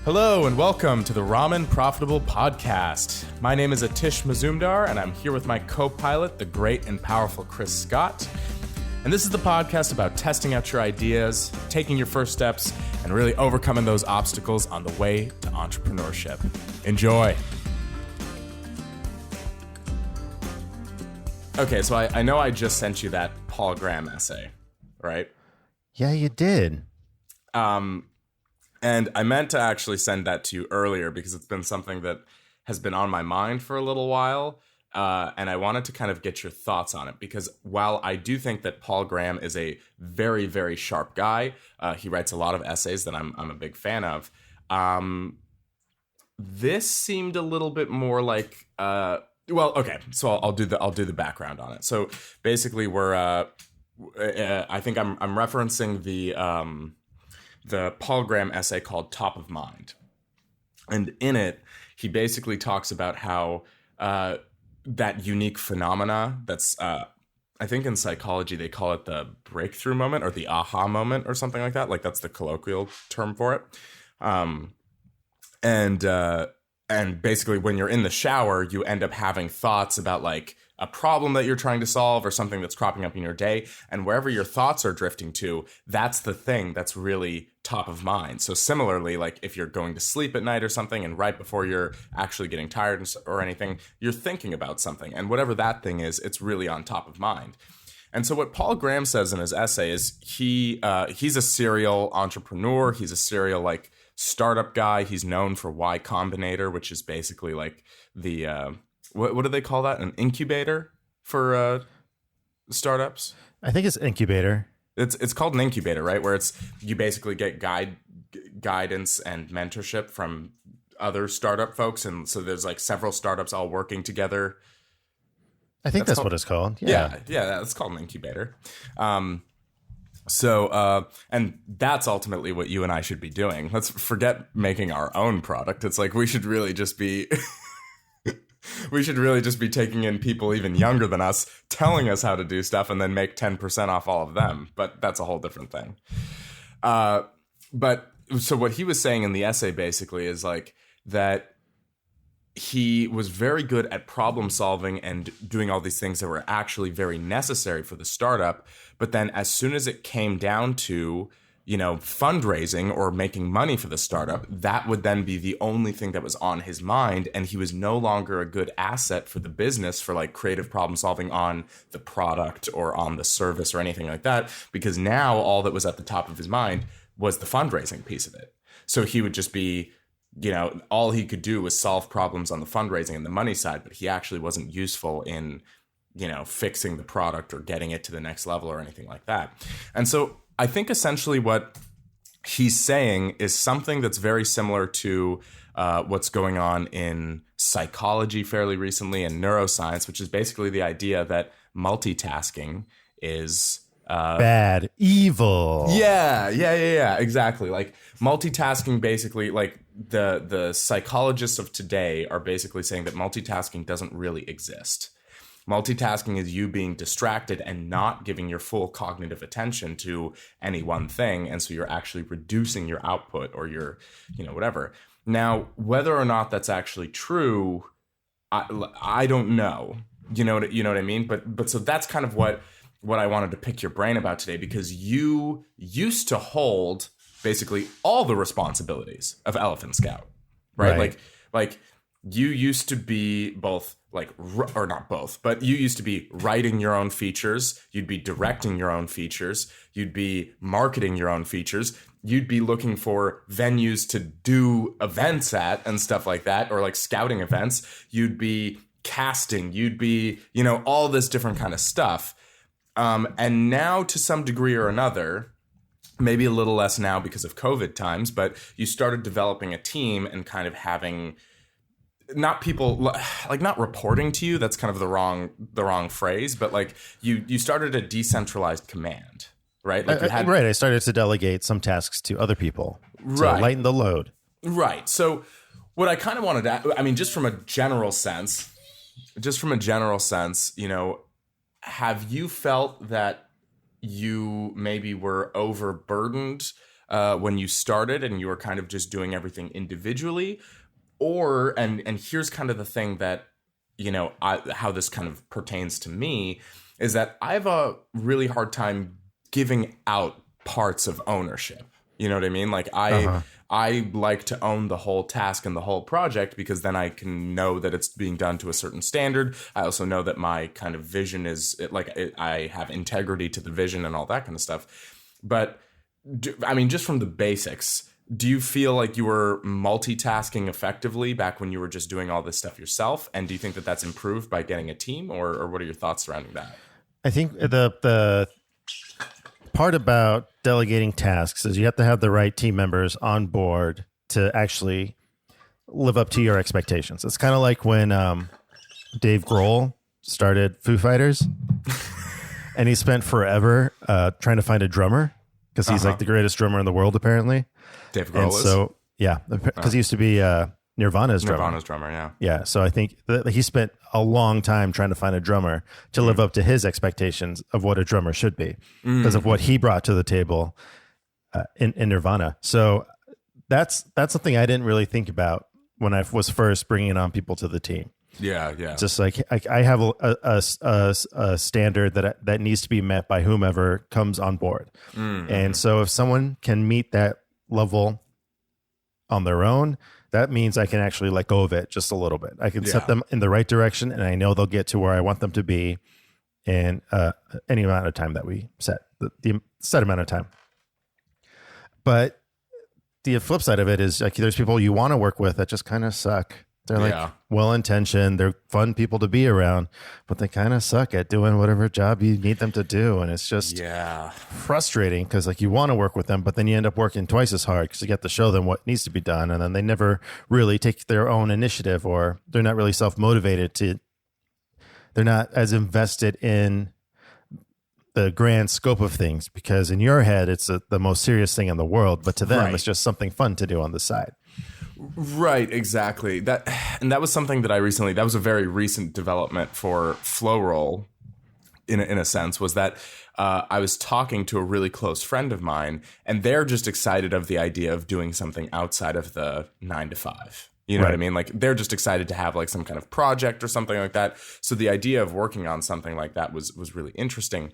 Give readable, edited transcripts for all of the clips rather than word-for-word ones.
Hello and welcome to the Ramen Profitable Podcast. My name is Atish Mazumdar and I'm here with my co-pilot, the great and powerful Chris Scott. And this is the podcast about testing out your ideas, taking your first steps, and really overcoming those obstacles on the way to entrepreneurship. Enjoy. Okay, so I know I just sent you that Paul Graham essay, right? Yeah, you did. And I meant to actually send that to you earlier because it's been something that has been on my mind for a little while. And I wanted to kind of get your thoughts on it because while I do think that Paul Graham is a very, very sharp guy, he writes a lot of essays that I'm a big fan of. This seemed a little bit more like, okay. So I'll do the background on it. So basically, I think I'm referencing the Paul Graham essay called Top of Mind. And in it, he basically talks about how that unique phenomena that's, I think in psychology, they call it the breakthrough moment or the aha moment or something like that. Like that's the colloquial term for it. And basically when you're in the shower, you end up having thoughts about like a problem that you're trying to solve or something that's cropping up in your day. And wherever your thoughts are drifting to, that's the thing that's really top of mind. So similarly, like if you're going to sleep at night or something and right before you're actually getting tired or anything, you're thinking about something. And whatever that thing is, it's really on top of mind. And so what Paul Graham says in his essay is he's a serial entrepreneur. He's a serial like startup guy. He's known for Y Combinator, which is basically like the what do they call that? An incubator for startups? I think it's incubator. It's called an incubator, right? Where you basically get guidance and mentorship from other startup folks, and so there's like several startups all working together. I think that's what it's called. Yeah, it's called an incubator. So that's ultimately what you and I should be doing. Let's forget making our own product. It's like we should really just be taking in people even younger than us, telling us how to do stuff, and then make 10% off all of them. But that's a whole different thing. But so what he was saying in the essay basically is like that he was very good at problem solving and doing all these things that were actually very necessary for the startup. But then as soon as it came down to fundraising or making money for the startup, that would then be the only thing that was on his mind. And he was no longer a good asset for the business for like creative problem solving on the product or on the service or anything like that, because now all that was at the top of his mind was the fundraising piece of it. So he would just be, all he could do was solve problems on the fundraising and the money side, but he actually wasn't useful in, fixing the product or getting it to the next level or anything like that. And so I think essentially what he's saying is something that's very similar to what's going on in psychology fairly recently and neuroscience, which is basically the idea that multitasking is bad, evil. Yeah, exactly. Like multitasking basically, like the psychologists of today are basically saying that multitasking doesn't really exist. Multitasking is you being distracted and not giving your full cognitive attention to any one thing. And so you're actually reducing your output or your, whatever. Now, whether or not that's actually true, I don't know. You know what I mean? But so that's kind of what I wanted to pick your brain about today, because you used to hold basically all the responsibilities of Elephant Scout, right? Like you used to be both or not both, but you used to be writing your own features. You'd be directing your own features. You'd be marketing your own features. You'd be looking for venues to do events at and stuff like that, or like scouting events. You'd be casting. You'd be, all this different kind of stuff. And now to some degree or another, maybe a little less now because of COVID times, but you started developing a team and kind of having not people like not reporting to you. That's kind of the wrong phrase, but like you started a decentralized command, right? Like right. I started to delegate some tasks to other people to lighten the load. Right. So what I kind of wanted to, just from a general sense, have you felt that you maybe were overburdened when you started and you were kind of just doing everything individually? Or, and here's kind of the thing that, how this kind of pertains to me is that I have a really hard time giving out parts of ownership. You know what I mean? Like I like to own the whole task and the whole project because then I can know that it's being done to a certain standard. I also know that my kind of vision is I have integrity to the vision and all that kind of stuff. But just from the basics, do you feel like you were multitasking effectively back when you were just doing all this stuff yourself? And do you think that that's improved by getting a team, or what are your thoughts surrounding that? I think the part about delegating tasks is you have to have the right team members on board to actually live up to your expectations. It's kind of like when Dave Grohl started Foo Fighters and he spent forever trying to find a drummer because he's like the greatest drummer in the world, apparently. Dave Grohl is? So, yeah, because he used to be Nirvana's drummer. Yeah. Yeah, so I think that he spent a long time trying to find a drummer to live up to his expectations of what a drummer should be because of what he brought to the table in Nirvana. So that's something I didn't really think about when I was first bringing on people to the team. Yeah. Just like I have a standard that needs to be met by whomever comes on board. And so if someone can meet that level on their own, that means I can actually let go of it just a little bit. I can set them in the right direction, and I know they'll get to where I want them to be in any amount of time that we set, the set amount of time. But the flip side of it is like there's people you want to work with that just kind of suck. They're like well-intentioned. They're fun people to be around, but they kind of suck at doing whatever job you need them to do. And it's just frustrating because like you want to work with them, but then you end up working twice as hard because you get to show them what needs to be done. And then they never really take their own initiative, or they're not really self-motivated they're not as invested in the grand scope of things because in your head, it's the most serious thing in the world, but to them, it's just something fun to do on the side. Right, exactly. That was something that that was a very recent development for Flow Roll, in a sense, was that I was talking to a really close friend of mine, and they're just excited of the idea of doing something outside of the 9 to 5. You know what I mean? Like they're just excited to have like some kind of project or something like that. So the idea of working on something like that was really interesting.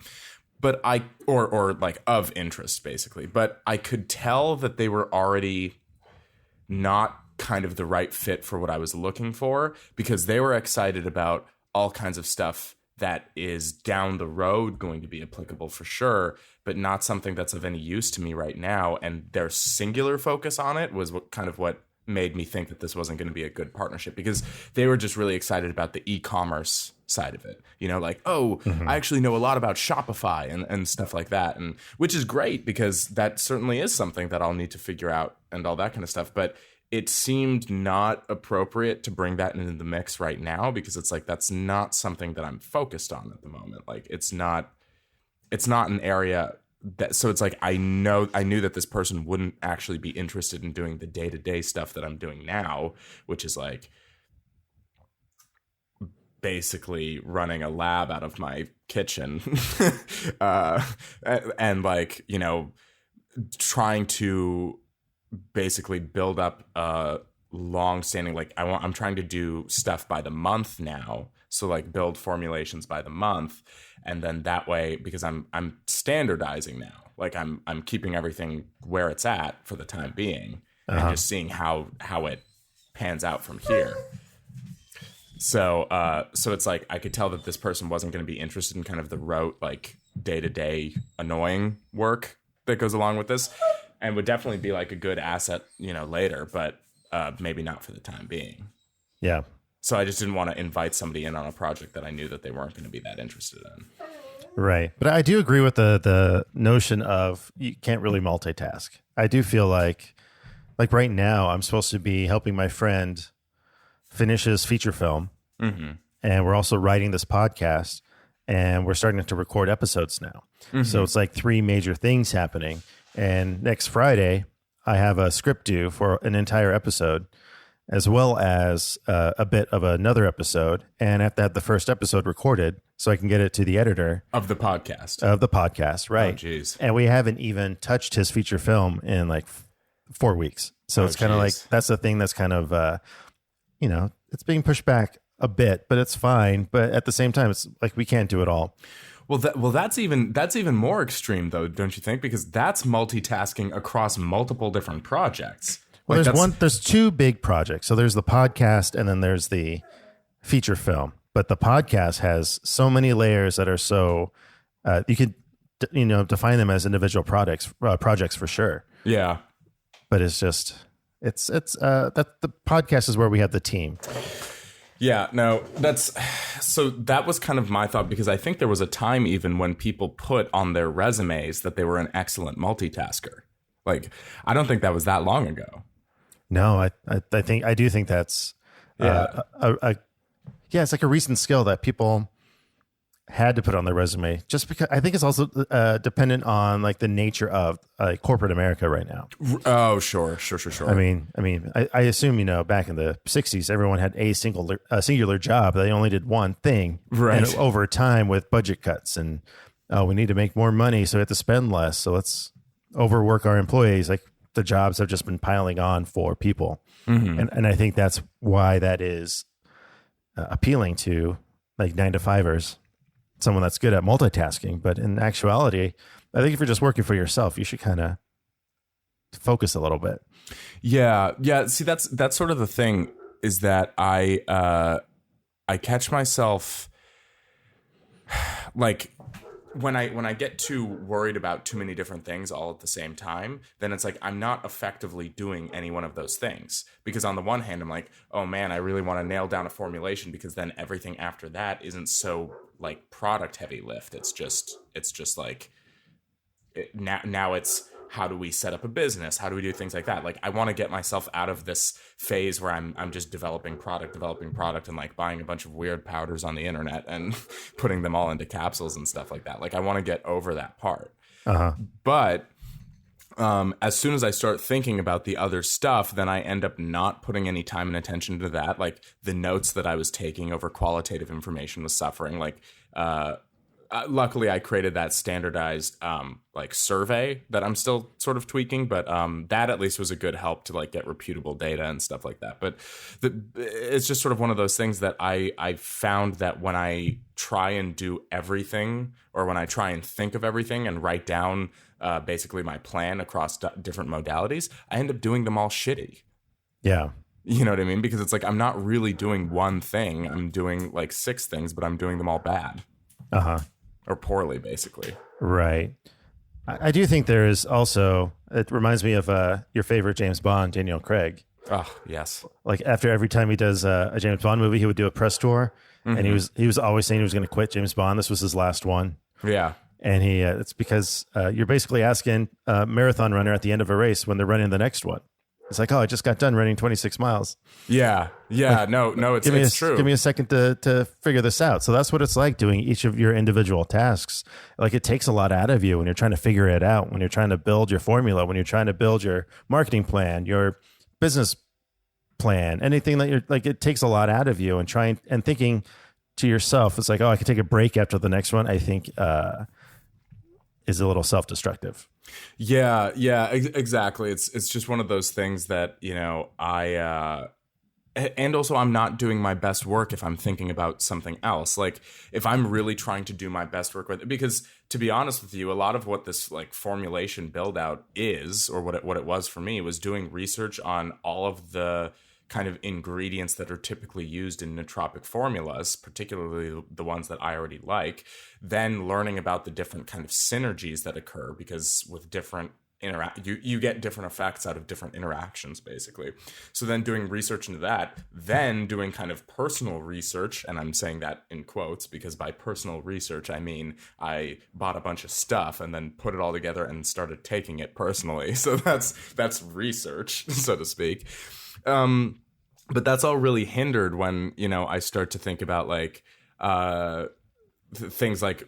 But or like of interest basically. But I could tell that they were already not kind of the right fit for what I was looking for because they were excited about all kinds of stuff that is down the road going to be applicable for sure, but not something that's of any use to me right now. And their singular focus on it was what made me think that this wasn't going to be a good partnership because they were just really excited about the e-commerce side of it, like, I actually know a lot about Shopify and stuff like that, and which is great because that certainly is something that I'll need to figure out and all that kind of stuff. But it seemed not appropriate to bring that into the mix right now because it's like that's not something that I'm focused on at the moment. Like it's not an area that, so it's like I knew that this person wouldn't actually be interested in doing the day-to-day stuff that I'm doing now, which is like basically running a lab out of my kitchen and like, trying to basically build up a long-standing, like I'm trying to do stuff by the month now. So like build formulations by the month. And then that way, because I'm standardizing now, like I'm keeping everything where it's at for the time being and just seeing how it pans out from here. So it's like I could tell that this person wasn't going to be interested in kind of the rote, like day-to-day annoying work that goes along with this, and would definitely be like a good asset, later, but maybe not for the time being. Yeah. So I just didn't want to invite somebody in on a project that I knew that they weren't going to be that interested in. Right. But I do agree with the notion of you can't really multitask. I do feel like right now I'm supposed to be helping my friend finish his feature film. Mm-hmm. And we're also writing this podcast, and we're starting to record episodes now. Mm-hmm. So it's like 3 major things happening. And next Friday, I have a script due for an entire episode, as well as a bit of another episode. And I have to have the first episode recorded so I can get it to the editor Of the podcast. right? Oh, jeez. And we haven't even touched his feature film in like 4 weeks. So it's kind of like, that's the thing that's kind of, it's being pushed back a bit, but it's fine. But at the same time, it's like we can't do it all. Well, that's even more extreme, though, don't you think? Because that's multitasking across multiple different projects. Well, Like, there's two big projects. So there's the podcast and then there's the feature film. But the podcast has so many layers that are so you could define them as individual projects for sure. Yeah. But it's just that the podcast is where we have the team. Yeah, no, that was kind of my thought, because I think there was a time even when people put on their resumes that they were an excellent multitasker. Like, I don't think that was that long ago. No, I do think that's it's like a recent skill that people had to put on their resume, just because I think it's also dependent on like the nature of corporate America right now. Oh, sure. I mean, I assume, back in the 60s, everyone had a singular job. They only did one thing. Right. And over time with budget cuts and, we need to make more money, so we have to spend less. So let's overwork our employees. Like, the jobs have just been piling on for people. Mm-hmm. And I think that's why that is appealing to like 9-to-5ers. Someone that's good at multitasking. But in actuality, I think if you're just working for yourself, you should kind of focus a little bit. Yeah. See, that's sort of the thing, is that I catch myself like when I get too worried about too many different things all at the same time, then it's like I'm not effectively doing any one of those things. Because on the one hand, I'm like, oh man, I really want to nail down a formulation, because then everything after that isn't so like product heavy lift. It's just like now it's, how do we set up a business? How do we do things like that? Like, I want to get myself out of this phase where I'm just developing product and like buying a bunch of weird powders on the internet and putting them all into capsules and stuff like that. Like, I want to get over that part. Uh-huh. But as soon as I start thinking about the other stuff, then I end up not putting any time and attention to that. Like, the notes that I was taking over qualitative information was suffering. Like, luckily, I created that standardized like survey that I'm still sort of tweaking, but that at least was a good help to like get reputable data and stuff like that. But it's just sort of one of those things that I found that when I try and do everything, or when I try and think of everything and write down basically my plan across different modalities, I end up doing them all shitty. Yeah. You know what I mean? Because it's like I'm not really doing one thing. I'm doing like 6 things, but I'm doing them all bad. Uh-huh. Or poorly, basically. Right. I do think there is also, it reminds me of your favorite James Bond, Daniel Craig. Oh, yes. Like, after every time he does a James Bond movie, he would do a press tour. Mm-hmm. And he was always saying he was going to quit James Bond. This was his last one. Yeah. And it's because you're basically asking a marathon runner at the end of a race when they're running the next one. It's like, oh, I just got done running 26 miles. Yeah. Like, no, it's true. Give me a second to figure this out. So that's what it's like doing each of your individual tasks. Like, it takes a lot out of you when you're trying to figure it out, when you're trying to build your formula, when you're trying to build your marketing plan, your business plan, anything that you're like, it takes a lot out of you, and trying and thinking to yourself, it's like, oh, I could take a break after the next one, I think is a little self-destructive. Yeah, exactly. It's just one of those things that, and also I'm not doing my best work if I'm thinking about something else. Like, if I'm really trying to do my best work with it, because to be honest with you, a lot of what this like formulation build out is, or what it was for me, was doing research on all of the kind of ingredients that are typically used in nootropic formulas, particularly the ones that I already like, then learning about the different kind of synergies that occur, because with different you get different effects out of different interactions, basically. So then doing research into that, then doing kind of personal research, and I'm saying that in quotes because by personal research I mean I bought a bunch of stuff and then put it all together and started taking it personally. So that's research, so to speak. But that's all really hindered when, I start to think about like things like,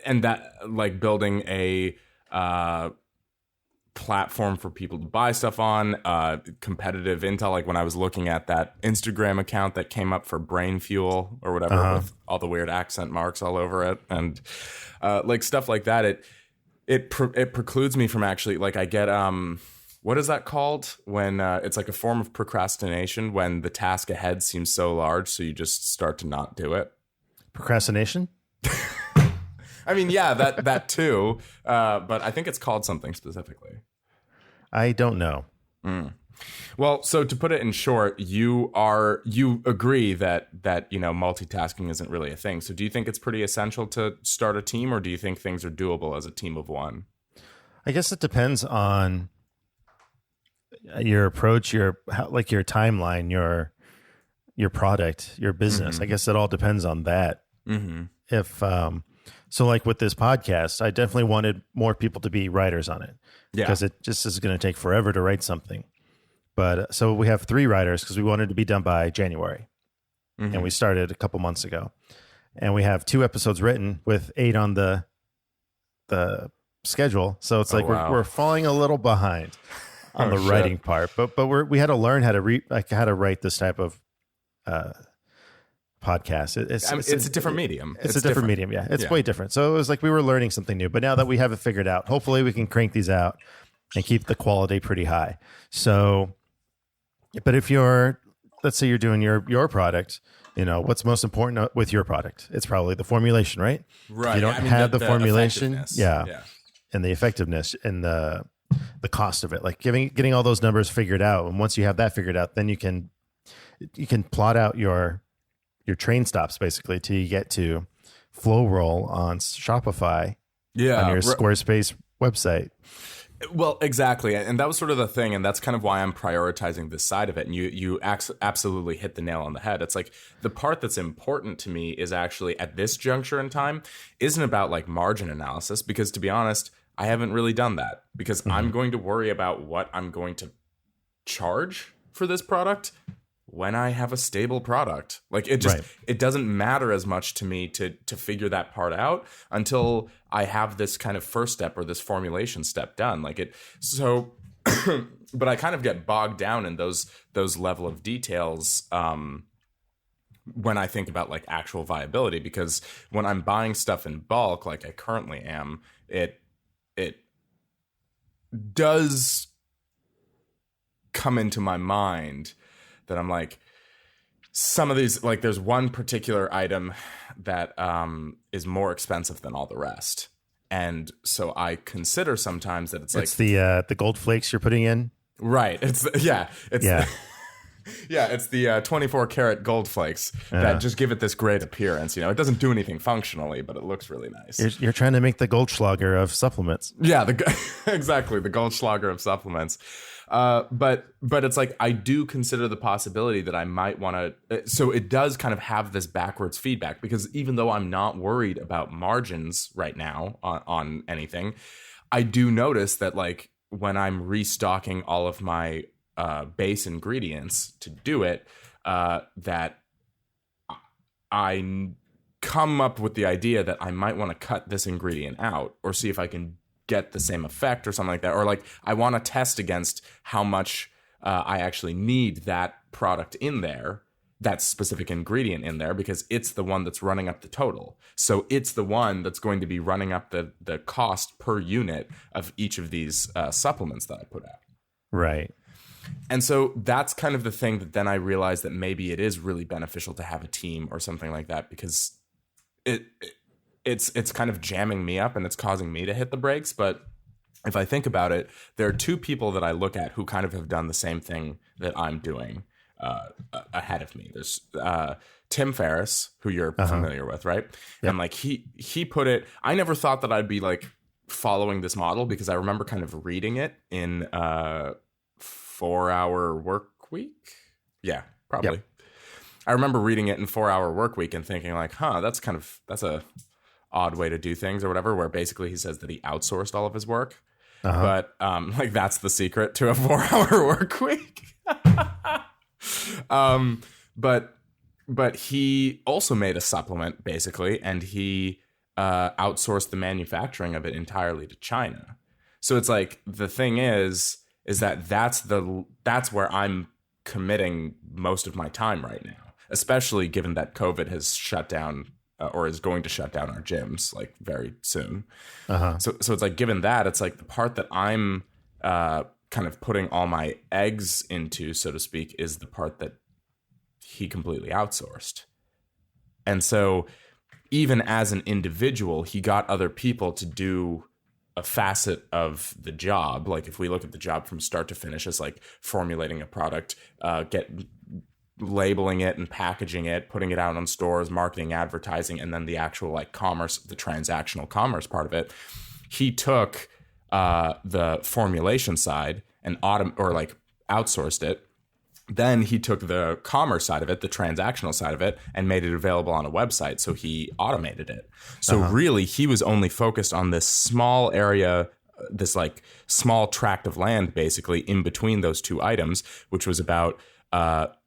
and that like building a platform for people to buy stuff on, competitive intel. Like when I was looking at that Instagram account that came up for Brain Fuel or whatever with all the weird accent marks all over it, and like stuff like that, it precludes me from actually, like, I get what is that called when it's like a form of procrastination when the task ahead seems so large, so you just start to not do it. Procrastination? I mean, yeah, that too, but I think it's called something specifically. I don't know. Well, so to put it in short, you agree that multitasking isn't really a thing. So do you think it's pretty essential to start a team, or do you think things are doable as a team of one? I guess it depends on your approach, your timeline, your product, your business. I guess it all depends on that. If so, like with this podcast, I definitely wanted more people to be writers on it because it just is going to take forever to write something. But so we have 3 writers because we wanted to be done by January, and we started a couple months ago, and we have 2 episodes written with 8 on the schedule. So it's like we're falling a little behind on the writing part, but we had to learn how to how to write this type of podcast. It's a different medium. It's a different medium. Yeah, it's way different. So it was like we were learning something new. But now that we have it figured out, hopefully we can crank these out and keep the quality pretty high. So, but if let's say you're doing your product, what's most important with your product? It's probably the formulation, right? Right. If you don't have the formulation, yeah, and the effectiveness and the cost of it, like getting all those numbers figured out. And once you have that figured out, then you can plot out your train stops basically till you get to flow roll on Shopify on your Squarespace website. Well, exactly. And that was sort of the thing. And that's kind of why I'm prioritizing this side of it. And you absolutely hit the nail on the head. It's like the part that's important to me is actually at this juncture in time isn't about like margin analysis, because to be honest, I haven't really done that because I'm going to worry about what I'm going to charge for this product when I have a stable product. Like it doesn't matter as much to me to figure that part out until I have this kind of first step or this formulation step done. But I kind of get bogged down in those level of details when I think about like actual viability, because when I'm buying stuff in bulk, like I currently am, it does come into my mind that I'm like, some of these, like there's one particular item that is more expensive than all the rest. And so I consider sometimes that it's the gold flakes you're putting in. Right. It's the 24 karat gold flakes that just give it this great appearance. It doesn't do anything functionally, but it looks really nice. You're trying to make the Goldschlager of supplements. Yeah, exactly. The Goldschlager of supplements. But it's like, I do consider the possibility that I might want to, so it does kind of have this backwards feedback, because even though I'm not worried about margins right now on anything, I do notice that like when I'm restocking all of my base ingredients to do it, that I come up with the idea that I might want to cut this ingredient out or see if I can get the same effect or something like that. Or like I want to test against how much I actually need that product in there, that specific ingredient in there, because it's the one that's running up the total. So it's the one that's going to be running up the cost per unit of each of these supplements that I put out. Right. And so that's kind of the thing that then I realized that maybe it is really beneficial to have a team or something like that, because it's kind of jamming me up and it's causing me to hit the brakes. But if I think about it, there are 2 people that I look at who kind of have done the same thing that I'm doing ahead of me. There's Tim Ferriss, who you're familiar with, right? Yep. And like he put it, I never thought that I'd be like following this model, because I remember kind of reading it in 4-Hour Work Week. Yeah, probably. Yep. I remember reading it in 4-Hour Work Week and thinking like, that's a odd way to do things or whatever, where basically he says that he outsourced all of his work. But like that's the secret to a 4-Hour Work Week. But he also made a supplement basically, and he outsourced the manufacturing of it entirely to China. So it's like the thing is that that's where I'm committing most of my time right now, especially given that COVID has shut down or is going to shut down our gyms like very soon. So it's like, given that, it's like the part that I'm kind of putting all my eggs into, so to speak, is the part that he completely outsourced. And so even as an individual, he got other people to do a facet of the job. Like if we look at the job from start to finish as like formulating a product, labeling it and packaging it, putting it out on stores, marketing, advertising, and then the actual like commerce, the transactional commerce part of it. He took the formulation side and outsourced it. Then he took the commerce side of it, the transactional side of it, and made it available on a website. So he automated it. So really, he was only focused on this small area, this like small tract of land, basically in between those two items, which was about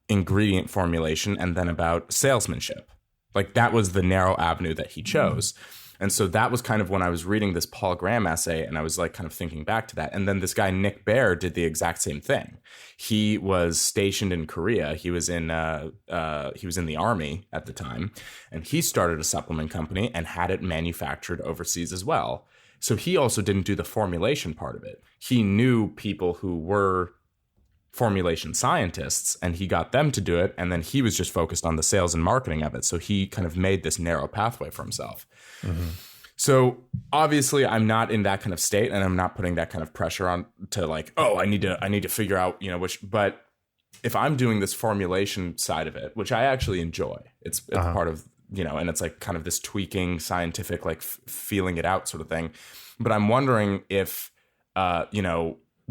ingredient formulation and then about salesmanship. Like that was the narrow avenue that he chose. And so that was kind of when I was reading this Paul Graham essay, and I was like kind of thinking back to that. And then this guy, Nick Bare, did the exact same thing. He was stationed in Korea. He was in the army at the time, and he started a supplement company and had it manufactured overseas as well. So he also didn't do the formulation part of it. He knew people who were formulation scientists, and he got them to do it. And then he was just focused on the sales and marketing of it. So he kind of made this narrow pathway for himself. So obviously I'm not in that kind of state, and I'm not putting that kind of pressure on to like, oh, I need to figure out, but if I'm doing this formulation side of it, which I actually enjoy, it's part of, and it's like kind of this tweaking scientific, like feeling it out sort of thing. But I'm wondering if,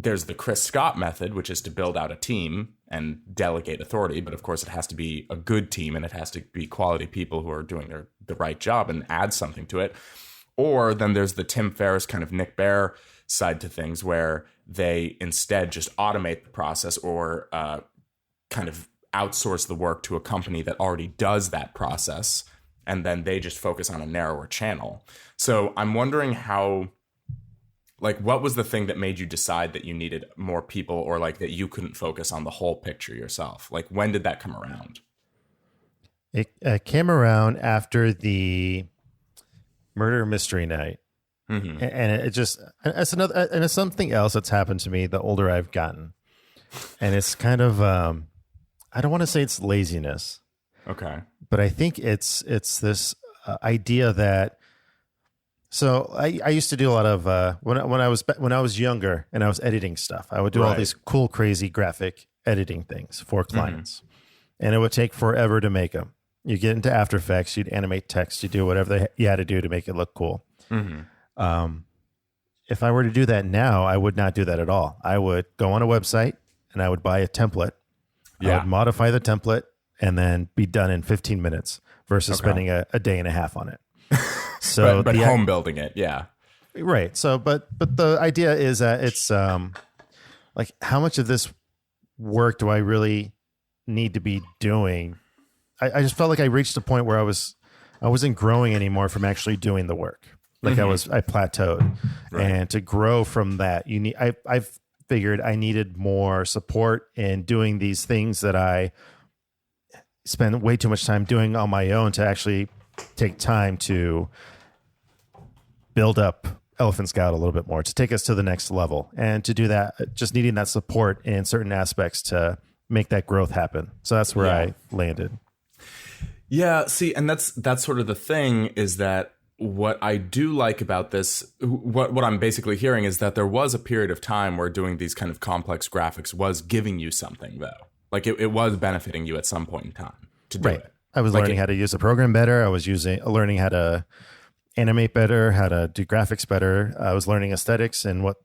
there's the Chris Scott method, which is to build out a team and delegate authority. But of course, it has to be a good team, and it has to be quality people who are doing the right job and add something to it. Or then there's the Tim Ferriss kind of Nick Bare side to things, where they instead just automate the process or kind of outsource the work to a company that already does that process. And then they just focus on a narrower channel. So I'm wondering how... like, what was the thing that made you decide that you needed more people, or like that you couldn't focus on the whole picture yourself? Like, when did that come around? It came around after the murder mystery night. And it's something else that's happened to me the older I've gotten. And it's kind of, I don't want to say it's laziness. Okay. But I think it's this idea that, so I used to do a lot of when I was younger and I was editing stuff, I would do all these cool, crazy graphic editing things for clients, and it would take forever to make them. You get into After Effects, you'd animate text, you do whatever you had to do to make it look cool. If I were to do that now, I would not do that at all. I would go on a website and I would buy a template. I would modify the template and then be done in 15 minutes versus spending a day and a half on it. So, but home building it, right. So, but the idea is that it's like, how much of this work do I really need to be doing? I just felt like I reached a point where I wasn't growing anymore from actually doing the work. Like I plateaued, and to grow from that, I figured I needed more support in doing these things that I spend way too much time doing on my own to actually take time to build up Elephant Scout a little bit more, to take us to the next level. And to do that, just needing that support in certain aspects to make that growth happen. So that's where I landed. Yeah, see, and that's sort of the thing, is that what I do like about this, what I'm basically hearing, is that there was a period of time where doing these kind of complex graphics was giving you something, though. Like it was benefiting you at some point in time to do it. I was learning how to use the program better. I was learning how to animate better, how to do graphics better. I was learning aesthetics and what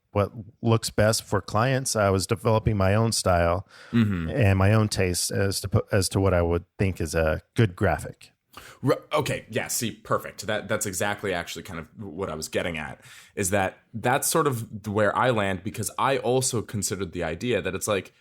looks best for clients. I was developing my own style and my own taste as to what I would think is a good graphic. Okay. Yeah. See, perfect. That's exactly actually kind of what I was getting at, is that's sort of where I land, because I also considered the idea that it's like,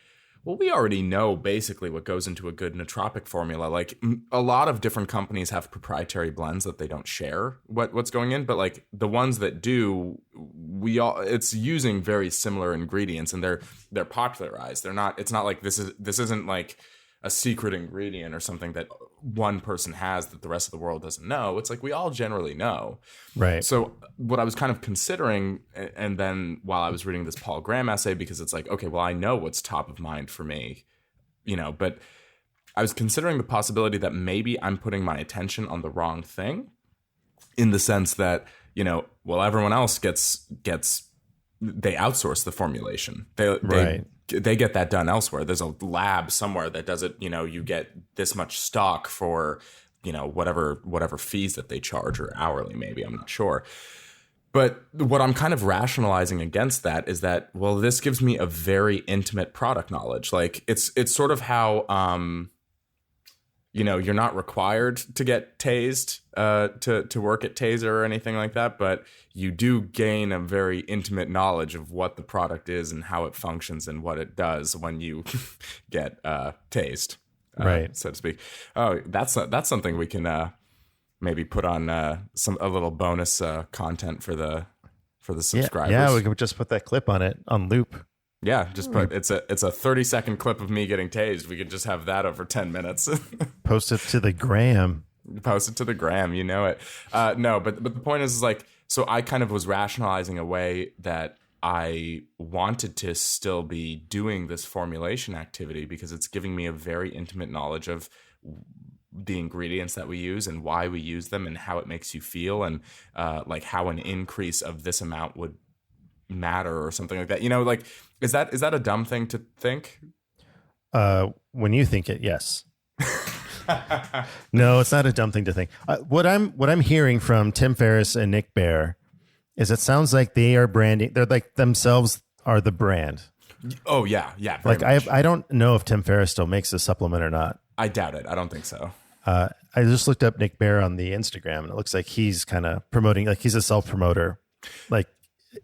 well, we already know basically what goes into a good nootropic formula. Like a lot of different companies have proprietary blends that they don't share what's going in, but like the ones that do, it's using very similar ingredients, and they're popularized. It's not like this isn't like a secret ingredient or something that one person has that the rest of the world doesn't know. It's like we all generally know. Right. So what I was kind of considering, and then while I was reading this Paul Graham essay, because it's like, okay, well, I know what's top of mind for me, but I was considering the possibility that maybe I'm putting my attention on the wrong thing, in the sense that, well, everyone else they outsource the formulation. They get that done elsewhere. There's a lab somewhere that does it. You get this much stock for, whatever fees that they charge, or hourly, maybe, I'm not sure. But what I'm kind of rationalizing against that is that, well, this gives me a very intimate product knowledge. Like it's sort of how, you're not required to get tased to work at Taser or anything like that, but you do gain a very intimate knowledge of what the product is and how it functions and what it does when you get tased, right, so to speak. Oh, that's something we can maybe put on a little bonus content for the subscribers. Yeah, we could just put that clip on it on loop. Yeah, just put it's a 30-second clip of me getting tased. We could just have that over 10 minutes. Post it to the gram. Post it to the gram, you know it. No, but the point is like, so I kind of was rationalizing a way that I wanted to still be doing this formulation activity because it's giving me a very intimate knowledge of the ingredients that we use and why we use them and how it makes you feel, and like how an increase of this amount would matter or something like that. Like, is that a dumb thing to think? When you think it, yes. No, it's not a dumb thing to think. What I'm hearing from Tim Ferriss and Nick Bare is it sounds like they are branding. They're like themselves are the brand. Oh yeah. Like I don't know if Tim Ferriss still makes a supplement or not. I doubt it. I don't think so. I just looked up Nick Bare on the Instagram, and it looks like he's kind of promoting, like he's a self promoter. Like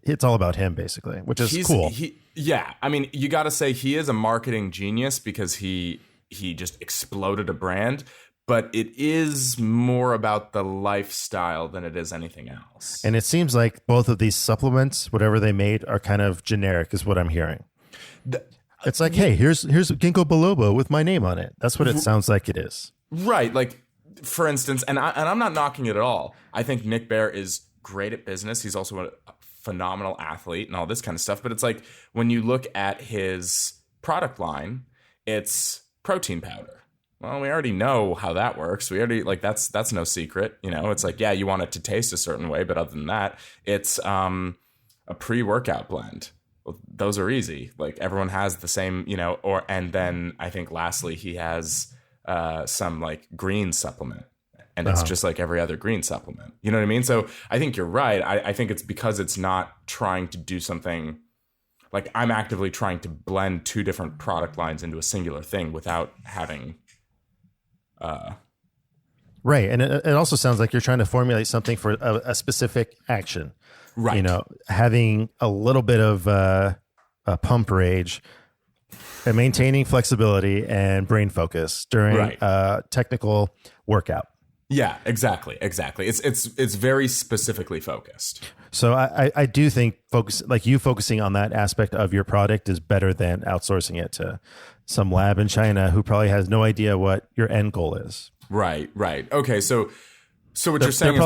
it's all about him basically, which is cool. Yeah. I mean, you got to say he is a marketing genius because he just exploded a brand, but it is more about the lifestyle than it is anything else. And it seems like both of these supplements, whatever they made, are kind of generic is what I'm hearing. It's like, hey, here's ginkgo biloba with my name on it. That's what it sounds like it is. Right. Like, for instance, and I'm not knocking it at all. I think Nick Bare is great at business. He's also a phenomenal athlete and all this kind of stuff. But it's like when you look at his product line, it's protein powder. Well, we already know how that works. We already that's no secret. It's like, yeah, you want it to taste a certain way, but other than that, it's a pre-workout blend. Well, those are easy. Like everyone has the same, and then I think lastly he has some like green supplement. And it's just like every other green supplement. You know what I mean? So I think you're right. I think it's because it's not trying to do something like I'm actively trying to blend two different product lines into a singular thing without having. Right. And it also sounds like you're trying to formulate something for a specific action. Right. Having a little bit of a pump rage and maintaining flexibility and brain focus during a technical workout. Yeah, exactly. It's very specifically focused. So I do think focusing on that aspect of your product is better than outsourcing it to some lab in China who probably has no idea what your end goal is. Right. Okay, so what you're saying they're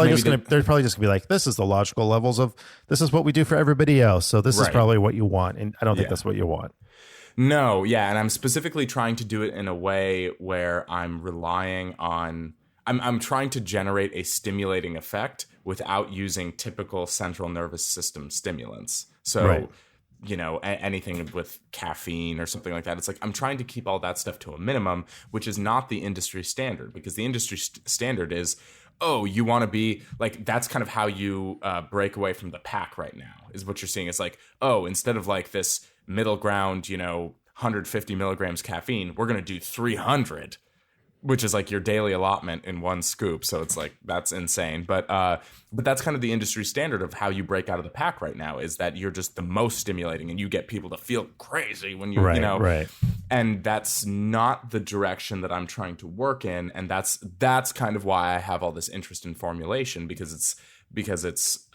probably just gonna be like, this is the logical levels of this is what we do for everybody else. So this is probably what you want, and I don't think that's what you want. No, yeah, and I'm specifically trying to do it in a way where I'm relying on. I'm trying to generate a stimulating effect without using typical central nervous system stimulants. So, anything with caffeine or something like that. It's like I'm trying to keep all that stuff to a minimum, which is not the industry standard, because the industry standard is, oh, you want to be like, that's kind of how you break away from the pack right now, is what you're seeing. It's like, oh, instead of like this middle ground, 150 milligrams caffeine, we're going to do 300. which is like your daily allotment in one scoop. So it's like, that's insane. But that's kind of the industry standard of how you break out of the pack right now, is that you're just the most stimulating and you get people to feel crazy when you, you know, right. And that's not the direction that I'm trying to work in. And that's kind of why I have all this interest in formulation, because it's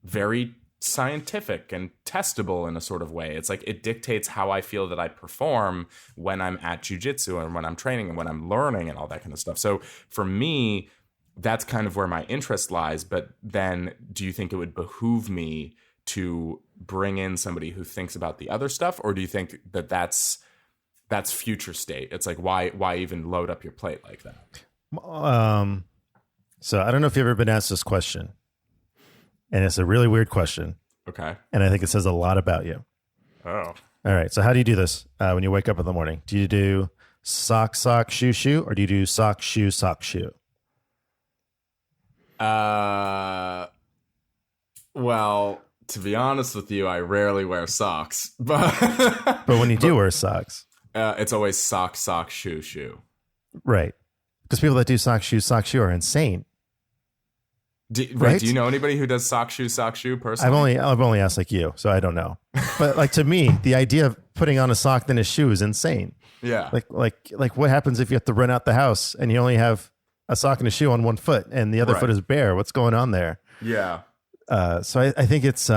very scientific and testable in a sort of way. It's like it dictates how I feel that I perform when I'm at jiu-jitsu and when I'm training and when I'm learning and all that kind of stuff. So for me, that's kind of where my interest lies. But then do you think it would behoove me to bring in somebody who thinks about the other stuff? Or do you think that that's future state? It's like, why even load up your plate like that? So I don't know if you've ever been asked this question. And it's a really weird question. Okay. And I think it says a lot about you. Oh. All right. So how do you do this when you wake up in the morning? Do you do sock, shoe, shoe, or do you do sock, shoe, shoe? Well, to be honest with you, I rarely wear socks. But when you do wear socks, it's always sock, shoe, shoe. Right. Because people that do sock, shoe are insane. Right? Do you know anybody who does sock, shoe personally? I've only asked like you, so I don't know. But like to me, the idea of putting on a sock then a shoe is insane. Yeah. Like what happens if you have to run out the house and you only have a sock and a shoe on one foot and the other foot is bare? What's going on there? Yeah. So I think it's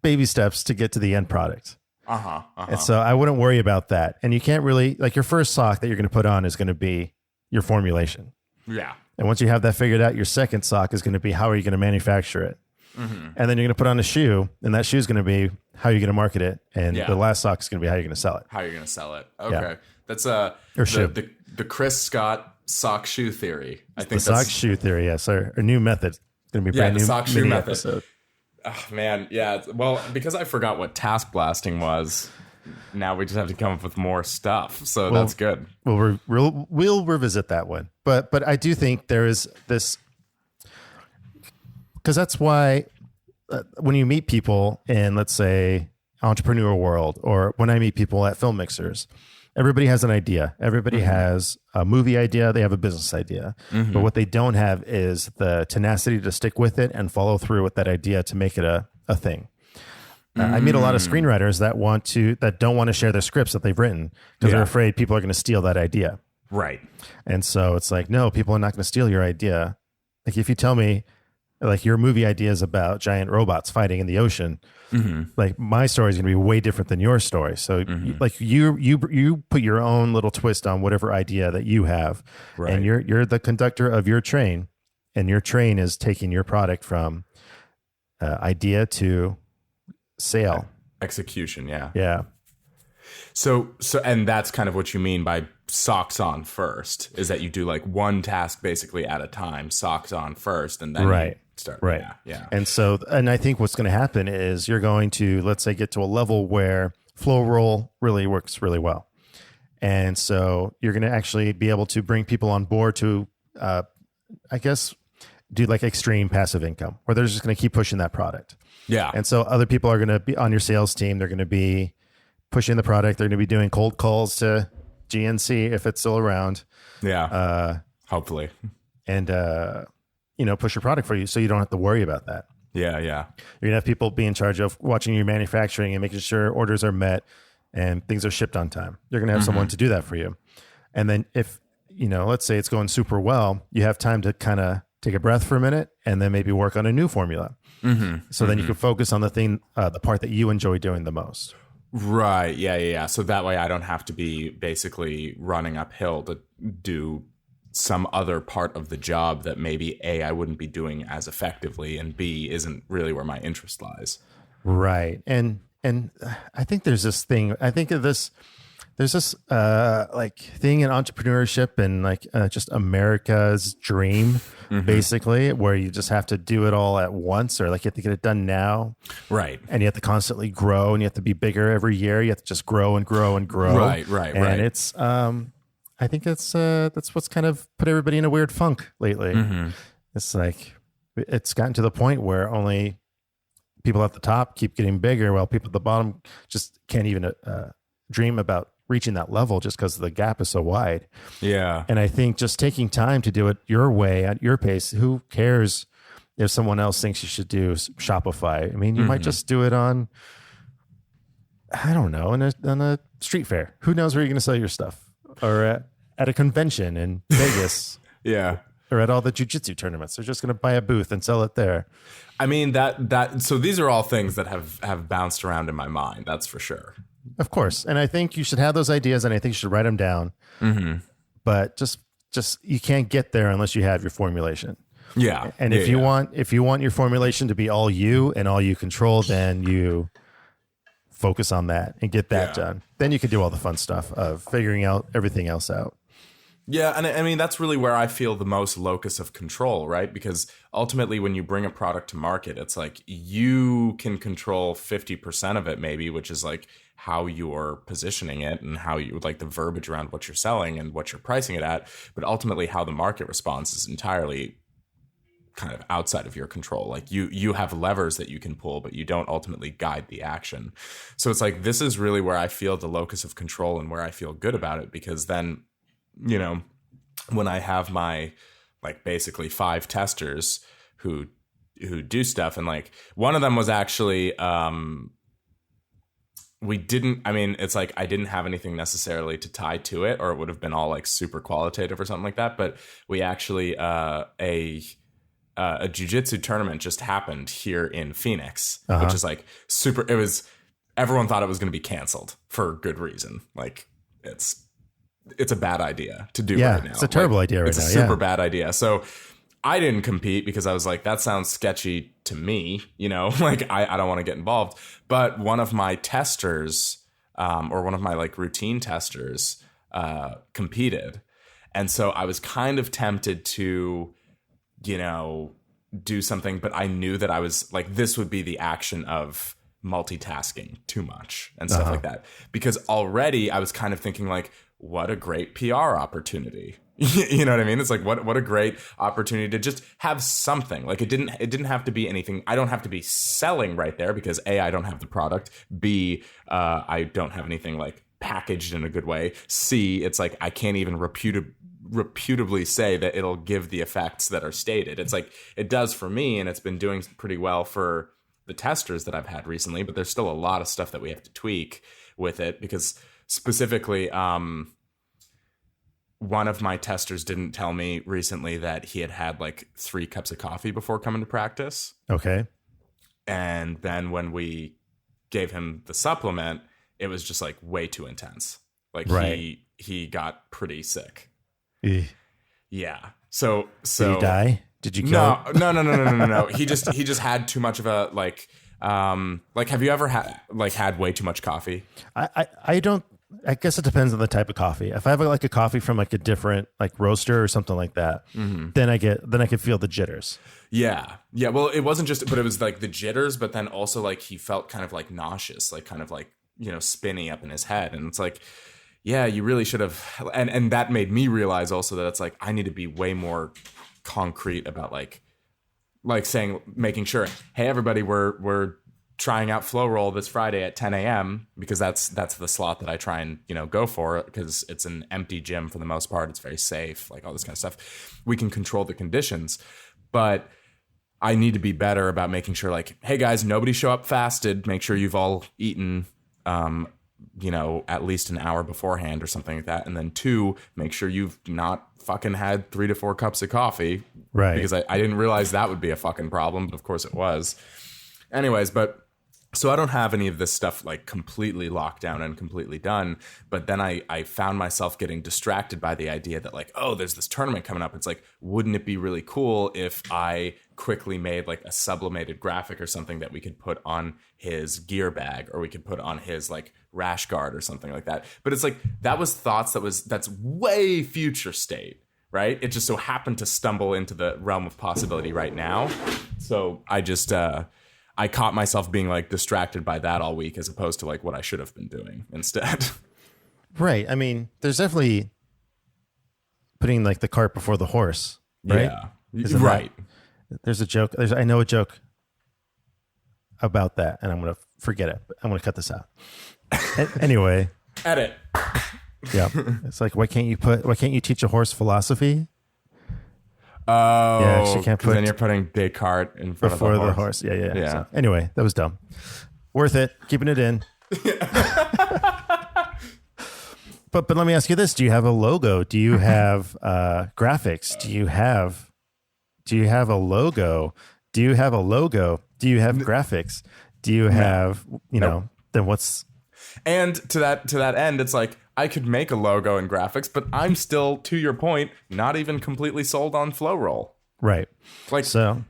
baby steps to get to the end product. And so I wouldn't worry about that. And you can't really, like, your first sock that you're going to put on is going to be your formulation. Yeah. And once you have that figured out, your second sock is going to be how are you going to manufacture it? Mm-hmm. And then you're going to put on a shoe, and that shoe is going to be how you're going to market it. And the last sock is going to be how you're going to sell it. Okay. Yeah. That's the Chris Scott sock shoe theory. I think the sock shoe theory, yes. Our new method. It's going to be brand new sock shoe method. Episode. Oh, man, yeah. Well, because I forgot what task blasting was, now we just have to come up with more stuff. So that's good. Well, we'll revisit that one. But I do think there is this, because that's why when you meet people in, let's say, entrepreneur world, or when I meet people at film mixers, everybody has an idea. Everybody has a movie idea. They have a business idea. Mm-hmm. But what they don't have is the tenacity to stick with it and follow through with that idea to make it a thing. I meet a lot of screenwriters that don't want to share their scripts that they've written because they're afraid people are going to steal that idea. Right. And so it's like, no, people are not going to steal your idea. Like if you tell me like your movie idea is about giant robots fighting in the ocean, like my story is going to be way different than your story. So like you put your own little twist on whatever idea that you have, and you're the conductor of your train, and your train is taking your product from idea to sale, execution. Yeah. So and that's kind of what you mean by socks on first, is that you do like one task basically at a time, socks on first, and then you start. Right. Yeah. And I think what's going to happen is you're going to, let's say, get to a level where flow roll really works really well. And so you're going to actually be able to bring people on board to, I guess, do like extreme passive income, where they're just going to keep pushing that product. Yeah. And so other people are going to be on your sales team. They're going to be pushing the product. They're going to be doing cold calls to GNC if it's still around. Yeah. Hopefully. And, push your product for you so you don't have to worry about that. Yeah. You're going to have people be in charge of watching your manufacturing and making sure orders are met and things are shipped on time. You're going to have someone to do that for you. And then if, let's say it's going super well, you have time to kind of take a breath for a minute and then maybe work on a new formula. So then you can focus on the part that you enjoy doing the most. Right. Yeah. So that way I don't have to be basically running uphill to do some other part of the job that maybe A, I wouldn't be doing as effectively, and B, isn't really where my interest lies. Right. And I think there's this thing, there's this like thing in entrepreneurship and like just America's dream, basically, where you just have to do it all at once, or like you have to get it done now. Right. And you have to constantly grow, and you have to be bigger every year. You have to just grow and grow and grow. Right. And it's, I think that's what's kind of put everybody in a weird funk lately. It's like, it's gotten to the point where only people at the top keep getting bigger while people at the bottom just can't even dream about reaching that level just because the gap is so wide. Yeah. And I think just taking time to do it your way at your pace, who cares if someone else thinks you should do Shopify? I mean, you might just do it on, I don't know, on a street fair. Who knows where you're going to sell your stuff? Or at a convention in Vegas. Yeah. Or at all the jiu-jitsu tournaments. They're just going to buy a booth and sell it there. I mean, so these are all things that have bounced around in my mind. That's for sure. Of course. And I think you should have those ideas, and I think you should write them down. Mm-hmm. But just you can't get there unless you have your formulation. Yeah. And if you want your formulation to be all you and all you control, then you focus on that and get that done. Then you can do all the fun stuff of figuring out everything else out. Yeah, and I mean, that's really where I feel the most locus of control, right? Because ultimately, when you bring a product to market, it's like you can control 50% of it, maybe, which is like how you're positioning it and how you like the verbiage around what you're selling and what you're pricing it at. But ultimately, how the market responds is entirely kind of outside of your control. Like you have levers that you can pull, but you don't ultimately guide the action. So it's like, this is really where I feel the locus of control and where I feel good about it, because then, you know, when I have my like basically 5 testers who do stuff, and like one of them was actually it's like I didn't have anything necessarily to tie to it, or it would have been all like super qualitative or something like that. But we actually a jiu-jitsu tournament just happened here in Phoenix, which is like super. Everyone thought it was going to be canceled for good reason. Like it's a bad idea to do right now. It's a terrible idea right now. It's a super bad idea. So I didn't compete because I was like, that sounds sketchy to me, you know, like I don't want to get involved. But one of my testers, or one of my like routine testers, competed. And so I was kind of tempted to, you know, do something, but I knew that I was like, this would be the action of multitasking too much and stuff like that. Because already I was kind of thinking like, what a great PR opportunity. You know what I mean? It's like, what a great opportunity to just have something. Like it didn't have to be anything. I don't have to be selling right there because A, I don't have the product. B, I don't have anything like packaged in a good way. C, it's like, I can't even reputably say that it'll give the effects that are stated. It's like, it does for me, and it's been doing pretty well for the testers that I've had recently, but there's still a lot of stuff that we have to tweak with it, because specifically, one of my testers didn't tell me recently that he had like 3 cups of coffee before coming to practice. Okay. And then when we gave him the supplement, it was just like way too intense. Like he got pretty sick. Yeah. So did he die? Did you kill him? No. He just had too much of a like have you ever had way too much coffee? I don't. I guess it depends on the type of coffee. If I have like a coffee from like a different like roaster or something like that, then I can feel the jitters. Yeah. Well, it wasn't just, but it was like the jitters, but then also like he felt kind of like nauseous, like kind of like, you know, spinny up in his head, and it's like, yeah, you really should have. And that made me realize also that it's like I need to be way more concrete about like saying, making sure, hey everybody, we're trying out Flow Roll this Friday at 10 a.m. because that's the slot that I try and, you know, go for, because it's an empty gym for the most part. It's very safe, like all this kind of stuff. We can control the conditions, but I need to be better about making sure like, hey guys, nobody show up fasted. Make sure you've all eaten, you know, at least an hour beforehand or something like that. And then 2, make sure you've not fucking had 3 to 4 cups of coffee. Right. Because I didn't realize that would be a fucking problem, but of course it was. Anyways, so I don't have any of this stuff like completely locked down and completely done. But then I found myself getting distracted by the idea that like, oh, there's this tournament coming up. It's like, wouldn't it be really cool if I quickly made like a sublimated graphic or something that we could put on his gear bag, or we could put on his like rash guard or something like that. But it's like, that's way future state, right? It just so happened to stumble into the realm of possibility right now. So I just, I caught myself being like distracted by that all week, as opposed to like what I should have been doing instead. Right. I mean, there's definitely putting like the cart before the horse, right? Yeah. Right. There's a joke. I know a joke about that, and I'm going to forget it. I'm going to cut this out. Anyway. Edit. Yeah. It's like, why can't you teach a horse philosophy? Oh, Yeah, she can't put. Then you're putting Descartes in front Before of the horse. Yeah. Yeah. So, anyway, that was dumb. Worth it. Keeping it in. But let me ask you this: do you have a logo? Do you have graphics? Do you have a logo? Do you have a logo? Do you have graphics? Do you have know? Then what's? And to that end, it's like I could make a logo and graphics, but I'm still, to your point, not even completely sold on Flowroll. Right. Like so.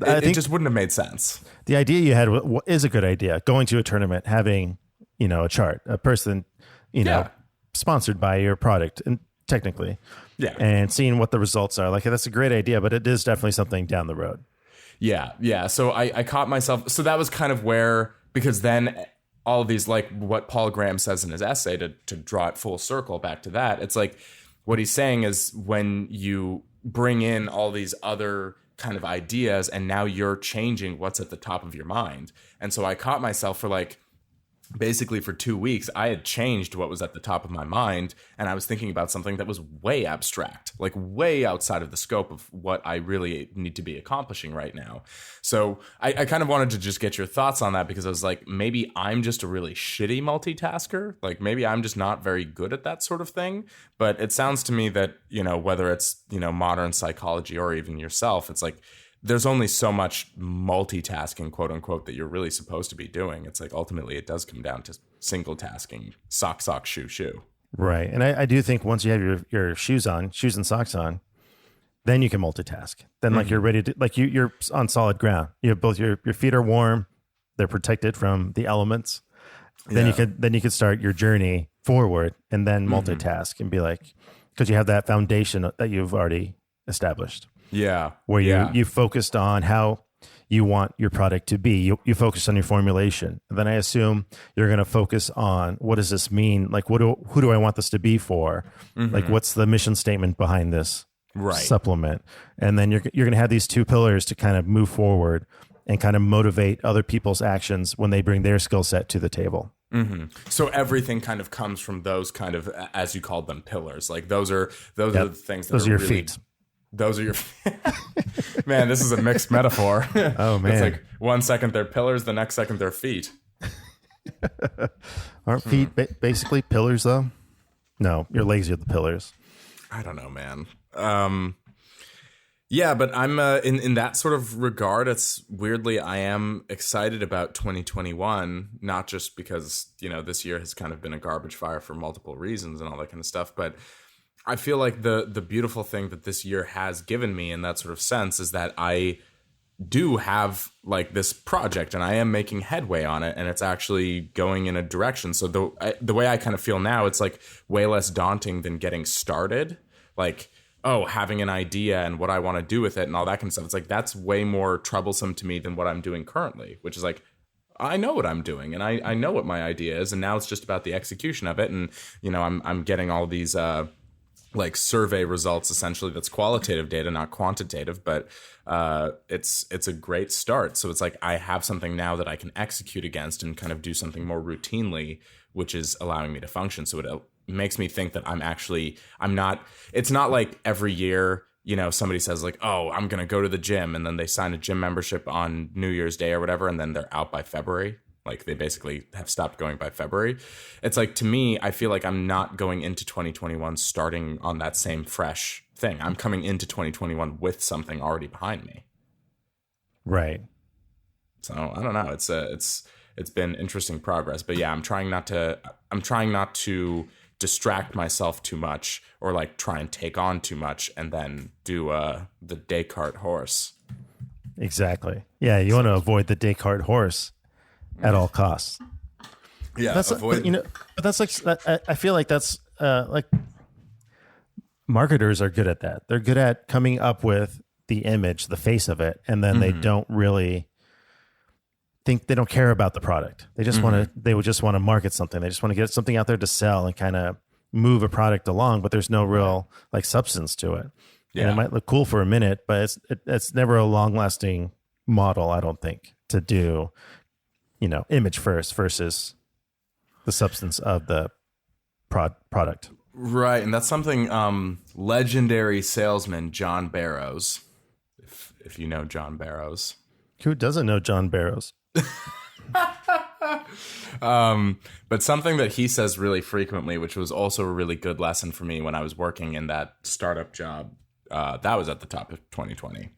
I think it just wouldn't have made sense. The idea you had is a good idea. Going to a tournament, having, a chart, a person, sponsored by your product, and technically, and seeing what the results are. Like, that's a great idea, but it is definitely something down the road. Yeah. So I caught myself. So that was kind of where, because then all of these, like what Paul Graham says in his essay, to draw it full circle back to that, it's like what he's saying is when you bring in all these other kind of ideas and now you're changing what's at the top of your mind. And so I caught myself for basically for 2 weeks, I had changed what was at the top of my mind, and I was thinking about something that was way abstract, like way outside of the scope of what I really need to be accomplishing right now. So I kind of wanted to just get your thoughts on that, because I was like, maybe I'm just a really shitty multitasker. Like maybe I'm just not very good at that sort of thing. But it sounds to me that, whether it's, modern psychology or even yourself, it's like, there's only so much multitasking, quote unquote, that you're really supposed to be doing. It's like ultimately it does come down to single tasking, sock, shoe, shoe. Right. And I do think once you have your shoes and socks on, then you can multitask. Then you're ready to, you're on solid ground. You have both your feet are warm, they're protected from the elements. Then you could start your journey forward and then multitask and be like, because you have that foundation that you've already established. Yeah. Where you focused on how you want your product to be. You focus on your formulation. And then I assume you're going to focus on, what does this mean? Like, who do I want this to be for? Like, what's the mission statement behind this supplement? And then you're going to have these two pillars to kind of move forward and kind of motivate other people's actions when they bring their skill set to the table. So everything kind of comes from those kind of, as you called them, pillars. Like those are the things that those are your really, feet. Those are your man. This is a mixed metaphor. Oh man! It's like 1 second they're pillars, the next second they're feet. Aren't feet basically pillars though? No, your legs are the pillars. I don't know, man. Yeah, but I'm in that sort of regard. It's weirdly I am excited about 2021, not just because this year has kind of been a garbage fire for multiple reasons and all that kind of stuff, but I feel like the beautiful thing that this year has given me in that sort of sense is that I do have like this project and I am making headway on it, and it's actually going in a direction. So the way I kind of feel now, it's like way less daunting than getting started. Like, having an idea and what I want to do with it and all that kind of stuff. It's like that's way more troublesome to me than what I'm doing currently, which is like, I know what I'm doing and I know what my idea is, and now it's just about the execution of it. And I'm getting all these like survey results, essentially. That's qualitative data, not quantitative, but it's a great start. So it's like I have something now that I can execute against and kind of do something more routinely, which is allowing me to function. So it makes me think that it's not like every year, somebody says like, oh, I'm going to go to the gym, and then they sign a gym membership on New Year's Day or whatever, and then they're out by February. Like they basically have stopped going by February. It's like, to me, I feel like I'm not going into 2021 starting on that same fresh thing. I'm coming into 2021 with something already behind me. Right. So I don't know. It's been interesting progress, but yeah, I'm trying not to distract myself too much or like try and take on too much and then do the Descartes horse. Exactly. Yeah. You want to avoid the Descartes horse at all costs. Yeah, that's avoid. But that's like, I feel like that's like marketers are good at that. They're good at coming up with the image, the face of it, and then they don't really think, they don't care about the product. They just they would just want to market something. They just want to get something out there to sell and kind of move a product along, but there's no real like substance to it. Yeah. And it might look cool for a minute, but it's never a long lasting model, I don't think, to do, image first versus the substance of the product. Right, and that's something legendary salesman John Barrows, if you know John Barrows. Who doesn't know John Barrows? But something that he says really frequently, which was also a really good lesson for me when I was working in that startup job, that was at the top of 2020.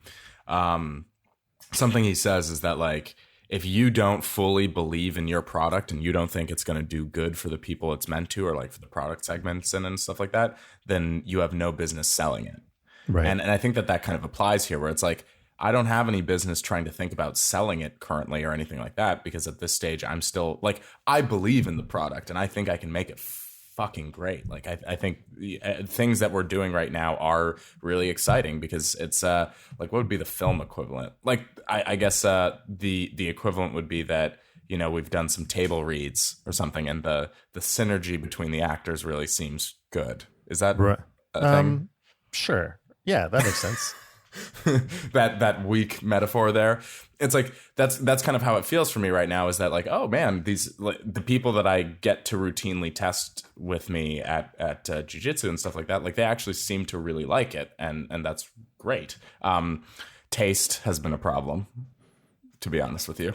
Something he says is that, like, if you don't fully believe in your product and you don't think it's going to do good for the people it's meant to, or like for the product segments and stuff like that, then you have no business selling it. Right. And I think that kind of applies here, where it's like, I don't have any business trying to think about selling it currently or anything like that, because at this stage, I'm still like, I believe in the product and I think I can make it fucking great. Like, I think things that we're doing right now are really exciting, because it's like, what would be the film equivalent? Like, I guess the equivalent would be that, you know, we've done some table reads or something, and the synergy between the actors really seems good. Is that Right. a thing? Sure. Yeah, that makes sense. that weak metaphor there. It's like that's kind of how it feels for me right now, is that, like, oh man, these, like, the people that I get to routinely test with me at jiu-jitsu and stuff like that, like, they actually seem to really like it, and that's great. Taste has been a problem, to be honest with you,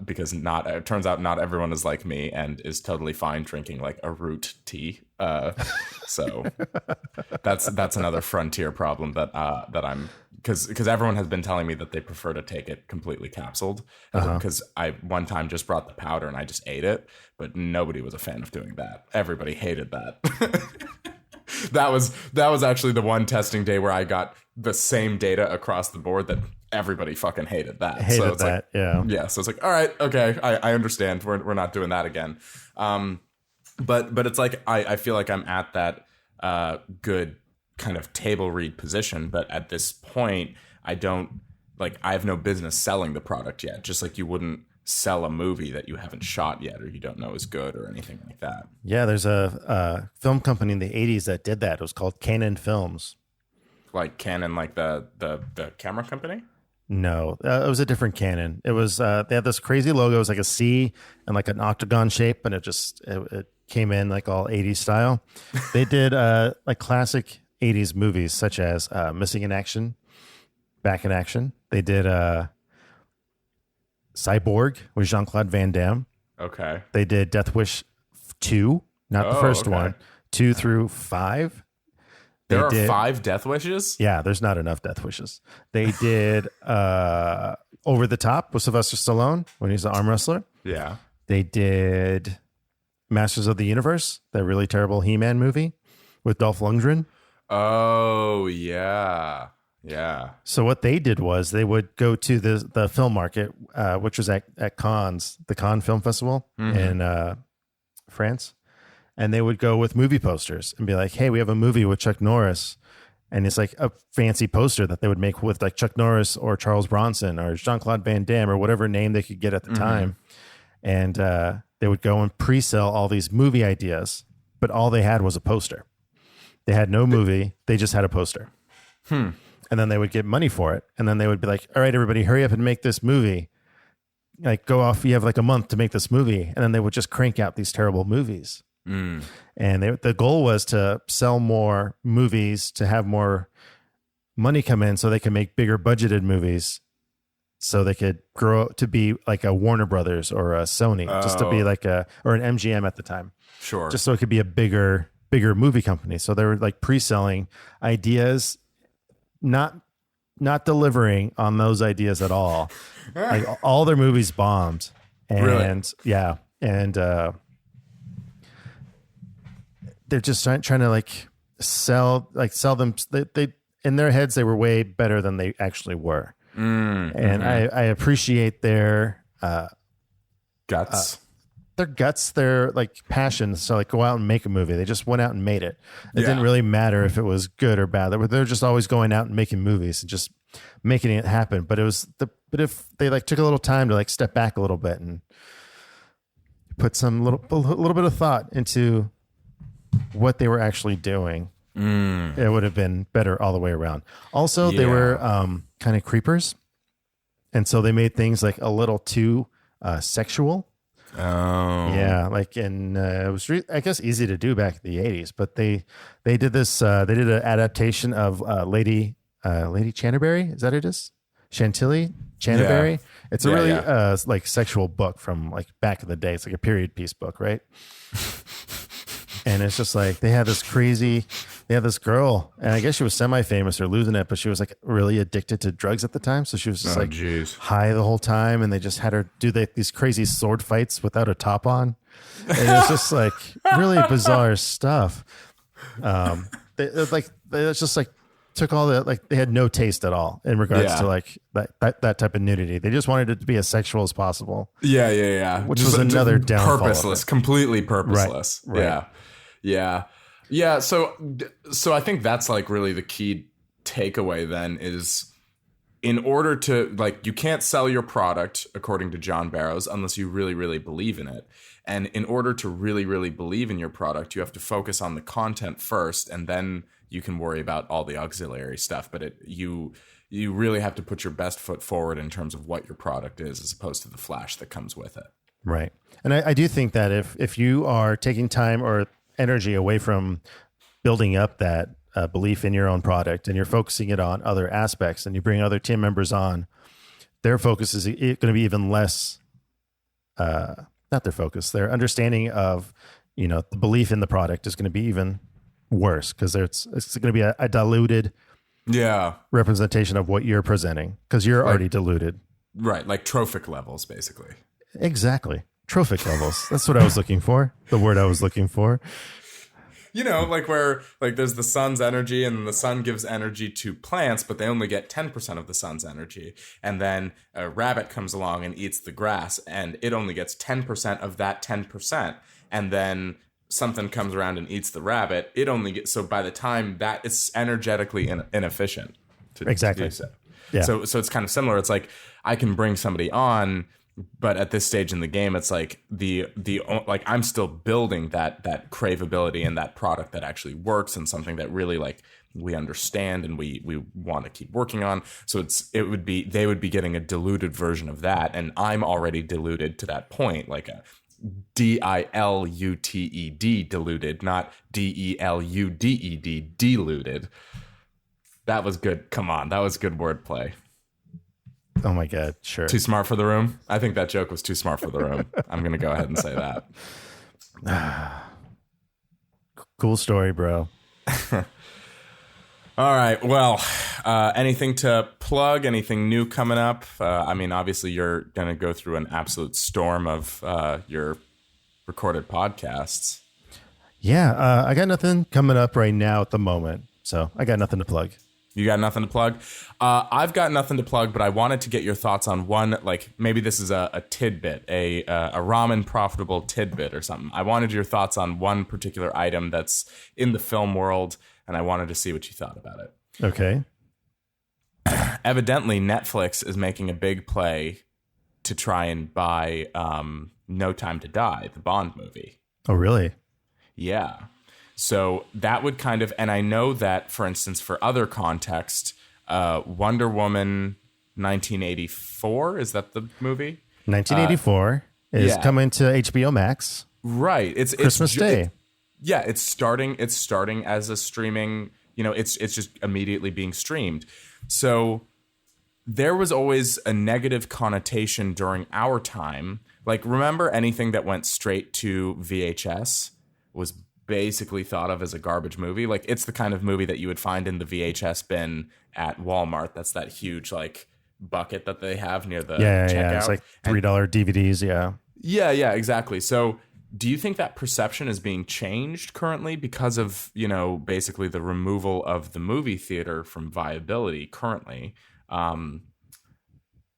because it turns out not everyone is like me and is totally fine drinking like a root tea. So that's another frontier problem that I'm, because everyone has been telling me that they prefer to take it completely capsuled, because I one time just brought the powder and I just ate it, but nobody was a fan of doing that. Everybody hated that. That was actually the one testing day where I got the same data across the board that everybody fucking hated that. So it's like, yeah. So it's like, all right, okay, I understand. We're not doing that again. But it's like, I feel like I'm at that good kind of table read position, but at this point, I have no business selling the product yet. Just like you wouldn't sell a movie that you haven't shot yet, or you don't know is good, or anything like that. Yeah, there's a film company in the 80s that did that. It was called Canon Films. Like Canon, like the camera company? No, it was a different Canon. It was they had this crazy logo. It was like a C and like an octagon shape, and it came in like all 80s style. They did like classic 80s movies such as Missing in Action, Back in Action. They did Cyborg with Jean-Claude Van Damme. Okay. They did Death Wish 2, not the first one, 2 through 5. There are 5 Death Wishes? Yeah, there's not enough Death Wishes. They did Over the Top with Sylvester Stallone when he's an arm wrestler. Yeah. They did Masters of the Universe, that really terrible He-Man movie with Dolph Lundgren. Oh, yeah. Yeah. So what they did was they would go to the film market, which was at Cannes, the Cannes Film Festival in France. And they would go with movie posters and be like, hey, we have a movie with Chuck Norris. And it's like a fancy poster that they would make with like Chuck Norris or Charles Bronson or Jean-Claude Van Damme or whatever name they could get at the time. And they would go and pre-sell all these movie ideas, but all they had was a poster. They had no movie. They just had a poster. And then they would get money for it. And then they would be like, all right, everybody, hurry up and make this movie. Like, go off. You have like a month to make this movie. And then they would just crank out these terrible movies. And the goal was to sell more movies, to have more money come in so they could make bigger budgeted movies, so they could grow to be like a Warner Brothers or a Sony, just to be like or an MGM at the time. Sure. Just so it could be a bigger movie company. So they were like pre-selling ideas, not delivering on those ideas at all. Like all their movies bombed. And really? Yeah. And they're just trying to like sell them. They in their heads, they were way better than they actually were. And I appreciate their guts. Their like passion. So like go out and make a movie. They just went out and made it. It didn't really matter if it was good or bad. They're just always going out and making movies and just making it happen. But but if they like took a little time to like step back a little bit and put a little bit of thought into what they were actually doing, it would have been better all the way around. Also, they were kind of creepers. And so they made things like a little too sexual. Yeah, like it was I guess easy to do back in the 80s, but they did this they did an adaptation of Lady Chanterbury, is that it is? Chantilly Yeah. Chanterbury. It's a Yeah, really yeah. like sexual book from like back in the day. It's like a period piece book, right? And it's just like they had this girl, and I guess she was semi-famous or losing it, but she was like really addicted to drugs at the time. So she was just Oh, like jeez. high the whole time, and they just had her do these crazy sword fights without a top on. And it was just like really bizarre stuff. It's just like took all the like they had no taste at all in regards Yeah. to like that type of nudity. They just wanted it to be as sexual as possible. Yeah, yeah, yeah. Which was another downfall of purposeless, it. completely purposeless. Right. Yeah. Yeah. Yeah, so I think that's like really the key takeaway then is in order to like you can't sell your product according to John Barrows unless you really really believe in it. And in order to really really believe in your product, you have to focus on the content first and then you can worry about all the auxiliary stuff, but you really have to put your best foot forward in terms of what your product is as opposed to the flash that comes with it. Right. And I do think that if you are taking time or energy away from building up that belief in your own product and you're focusing it on other aspects and you bring other team members on, their focus is going to be even less, not their focus, their understanding of, the belief in the product is going to be even worse because it's going to be a diluted representation of what you're presenting because you're already diluted. Right. Like trophic levels, basically. Exactly. Trophic levels. That's what I was looking for. The word I was looking for. Like where like there's the sun's energy and the sun gives energy to plants, but they only get 10% of the sun's energy. And then a rabbit comes along and eats the grass and it only gets 10% of that 10%. And then something comes around and eats the rabbit. It only gets, so by the time that it's energetically inefficient to do so. Yeah. So it's kind of similar. It's like I can bring somebody on, but at this stage in the game, it's like like I'm still building that craveability and that product that actually works and something that really like we understand and we want to keep working on. So they would be getting a diluted version of that, and I'm already diluted to that point, like a diluted, diluted, not deluded, diluted. That was good. Come on, that was good wordplay. Oh my God, sure. Too smart for the room? I think that joke was too smart for the room. I'm going to go ahead and say that. Cool story, bro. All right. Well, anything to plug? Anything new coming up? I mean, obviously, you're going to go through an absolute storm of your recorded podcasts. Yeah, I got nothing coming up right now at the moment, so I got nothing to plug. You got nothing to plug? I've got nothing to plug, but I wanted to get your thoughts on one, like maybe this is a tidbit, a ramen profitable tidbit or something. I wanted your thoughts on one particular item that's in the film world, and I wanted to see what you thought about it. Okay. Evidently, Netflix is making a big play to try and buy No Time to Die, the Bond movie. Oh, really? Yeah. So that would kind of, and I know that, for instance, for other context, Wonder Woman 1984, is that the movie? 1984 is coming to HBO Max. Right. It's Christmas Day. It's starting as a streaming, it's just immediately being streamed. So there was always a negative connotation during our time. Like, remember anything that went straight to VHS was basically thought of as a garbage movie. Like, it's the kind of movie that you would find in the VHS bin at Walmart. That's that huge like bucket that they have near the checkout. Yeah. It's like $3 DVDs. Yeah, exactly. So do you think that perception is being changed currently because of, basically the removal of the movie theater from viability currently?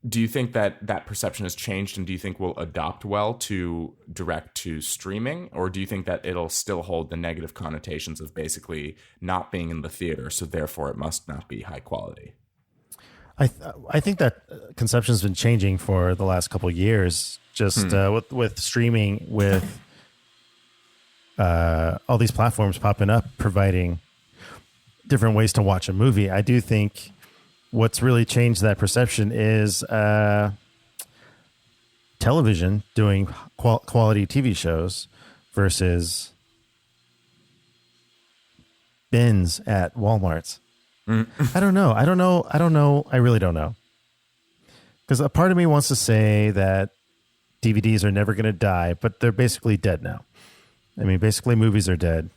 Do you think that perception has changed, and do you think we'll adopt well to direct to streaming, or do you think that it'll still hold the negative connotations of basically not being in the theater, so therefore it must not be high quality? I think that conception's been changing for the last couple of years, just with streaming, with all these platforms popping up, providing different ways to watch a movie. I do think what's really changed that perception is television doing quality TV shows versus bins at Walmart's. I don't know. I really don't know. Because a part of me wants to say that DVDs are never going to die, but they're basically dead now. I mean, basically movies are dead.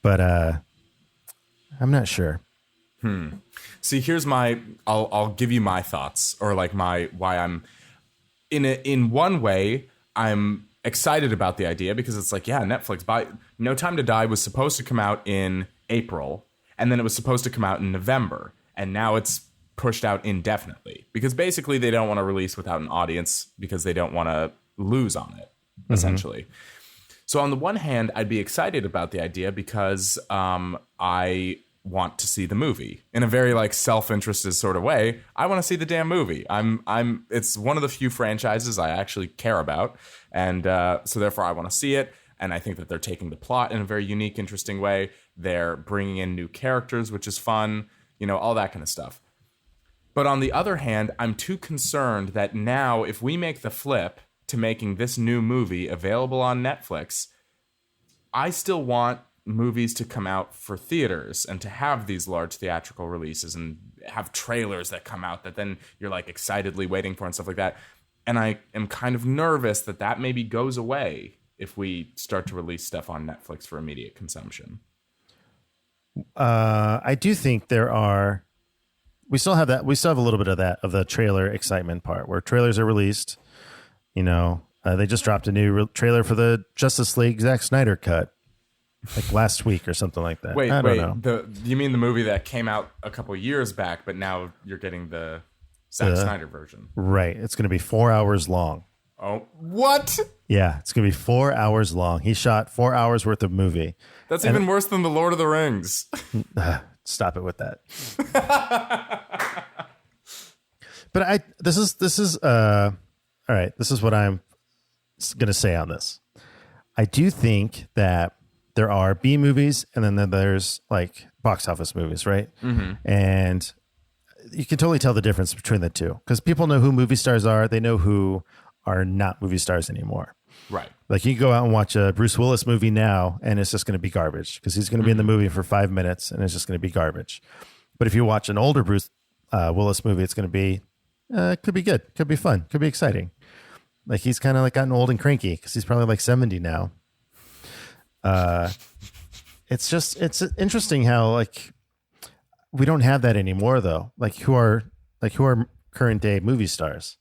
But I'm not sure. See, here's I'll give you my thoughts, or like why I'm in one way I'm excited about the idea, because it's like, yeah, Netflix, No Time to Die was supposed to come out in April, and then it was supposed to come out in November, and now it's pushed out indefinitely because basically they don't want to release without an audience because they don't want to lose on it, essentially. So on the one hand, I'd be excited about the idea because I want to see the movie in a very like self-interested sort of way. I want to see the damn movie. It's one of the few franchises I actually care about, and so therefore I want to see it. And I think that they're taking the plot in a very unique, interesting way. They're bringing in new characters, which is fun, all that kind of stuff. But on the other hand, I'm too concerned that now if we make the flip to making this new movie available on Netflix, I still want movies to come out for theaters and to have these large theatrical releases and have trailers that come out that then you're like excitedly waiting for and stuff like that. And I am kind of nervous that maybe goes away if we start to release stuff on Netflix for immediate consumption. I do think we still have that. We still have a little bit of that, of the trailer excitement part where trailers are released. They just dropped a new trailer for the Justice League Zack Snyder cut like last week or something like that. I don't know. You mean the movie that came out a couple years back, but now you're getting the Zack Snyder version. Right. It's going to be 4 hours long. Oh, what? Yeah, it's going to be 4 hours long. He shot 4 hours worth of movie. That's even worse than The Lord of the Rings. Stop it with that. But this is all right. This is what I'm going to say on this. I do think that there are B movies and then there's like box office movies, right? Mm-hmm. And you can totally tell the difference between the two because people know who movie stars are. They know who are not movie stars anymore. Right. Like you can go out and watch a Bruce Willis movie now and it's just going to be garbage because he's going to be in the movie for 5 minutes and it's just going to be garbage. But if you watch an older Bruce Willis movie, it's going to be, could be good. Could be fun. Could be exciting. Like he's kind of like gotten old and cranky because he's probably like 70 now. It's interesting how like we don't have that anymore though. Like who are current day movie stars?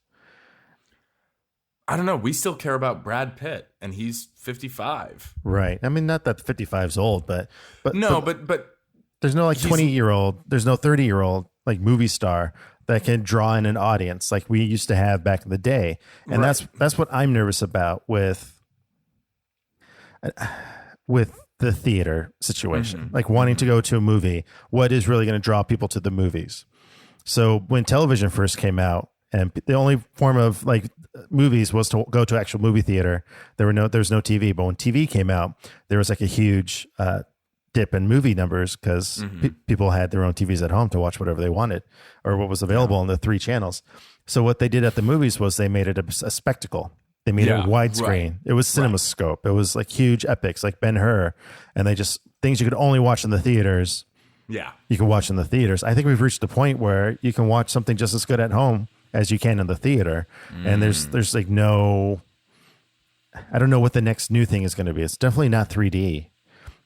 I don't know. We still care about Brad Pitt, and he's 55. Right. I mean, not that 55 is old, but no, but there's no like 20-year-old. There's no 30-year-old like movie star that can draw in an audience like we used to have back in the day, and that's what I'm nervous about with the theater situation. Like wanting to go to a movie, what is really going to draw people to the movies? So when television first came out, and the only form of like movies was to go to actual movie theater. There was no TV, but when TV came out, there was like a huge dip in movie numbers because people had their own TVs at home to watch whatever they wanted or what was available on the 3 channels. So what they did at the movies was they made it a spectacle. They made it widescreen. Right. It was CinemaScope. It was like huge epics like Ben-Hur, and they just things you could only watch in the theaters. Yeah, you can watch in the theaters. I think we've reached the point where you can watch something just as good at home as you can in the theater. And there's like no, I don't know what the next new thing is going to be. It's definitely not 3D.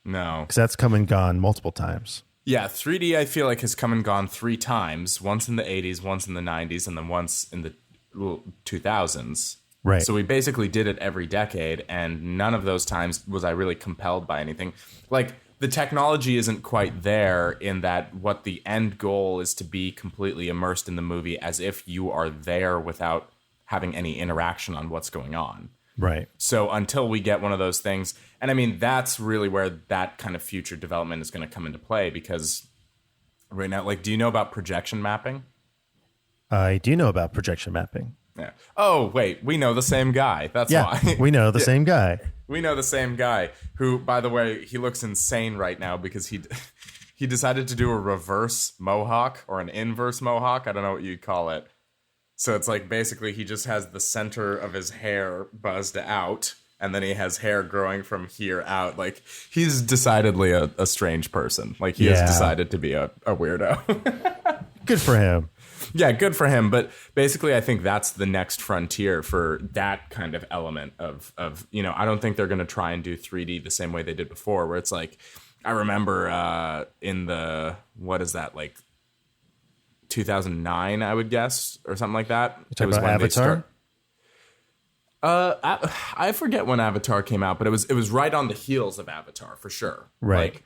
No. Because that's come and gone multiple times. Yeah, 3D I feel like has come and gone 3 times. Once in the 80s, once in the 90s, and then once in the 2000s. Right. So we basically did it every decade, and none of those times was I really compelled by anything. Like, the technology isn't quite there in that what the end goal is to be completely immersed in the movie as if you are there without having any interaction on what's going on. Right. So until we get one of those things, and I mean, that's really where that kind of future development is going to come into play because right now, like, do you know about projection mapping? I do know about projection mapping. Yeah. Oh, wait, we know the same guy. That's why. We know the same guy. We know the same guy who, by the way, he looks insane right now because he decided to do a reverse mohawk or an inverse mohawk. I don't know what you'd call it. So it's like basically he just has the center of his hair buzzed out, and then he has hair growing from here out. Like, he's decidedly a strange person. Like, he has decided to be a weirdo. Good for him. Yeah, good for him. But basically, I think that's the next frontier for that kind of element of I don't think they're going to try and do 3D the same way they did before, where it's like, I remember in the, what is that, like 2009, I would guess, or something like that. You talking about Avatar? I forget when Avatar came out, but it was right on the heels of Avatar for sure. Right. Like,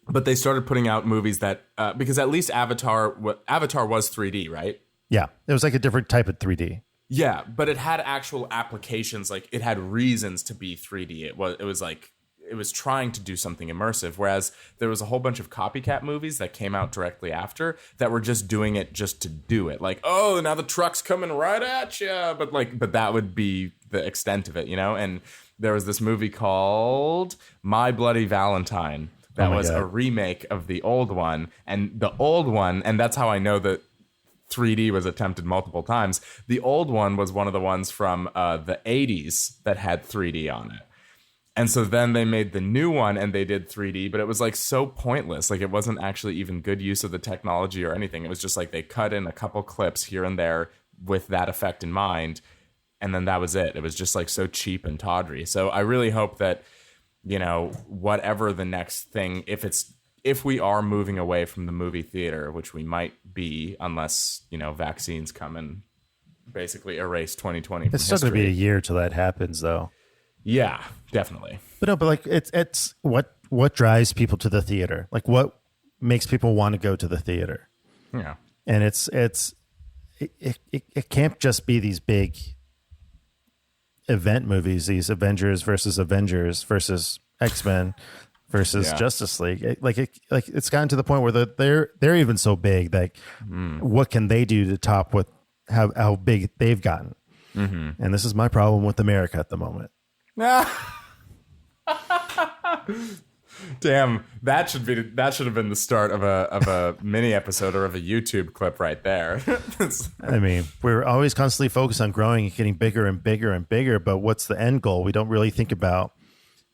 but they started putting out movies that because at least Avatar was 3D, right? Yeah, it was like a different type of 3D. Yeah, but it had actual applications. Like, it had reasons to be 3D. It was like, it was trying to do something immersive, whereas there was a whole bunch of copycat movies that came out directly after that were just doing it just to do it. Like, oh, now the truck's coming right at you, but that would be the extent of it, And there was this movie called My Bloody Valentine that was a remake of the old one, and the old one, and that's how I know that 3D was attempted multiple times. The old one was one of the ones from the 80s that had 3D on it. And so then they made the new one and they did 3D, but it was like so pointless. Like, it wasn't actually even good use of the technology or anything. It was just like they cut in a couple clips here and there with that effect in mind. And then that was it. It was just like so cheap and tawdry. So I really hope that, whatever the next thing, if we are moving away from the movie theater, which we might be, unless, vaccines come and basically erase 2020 from It's still going to be a year till that happens, though. Yeah, definitely. But like it's what drives people to the theater? Like, what makes people want to go to the theater? Yeah. And it can't just be these big event movies, these Avengers versus X-Men versus Justice League. It's gotten to the point where they're even so big that what can they do to top what how big they've gotten? Mm-hmm. And this is my problem with America at the moment. Damn, that should have been the start of a mini episode or of a YouTube clip right there. I mean, we're always constantly focused on growing and getting bigger and bigger and bigger, but what's the end goal? We don't really think about,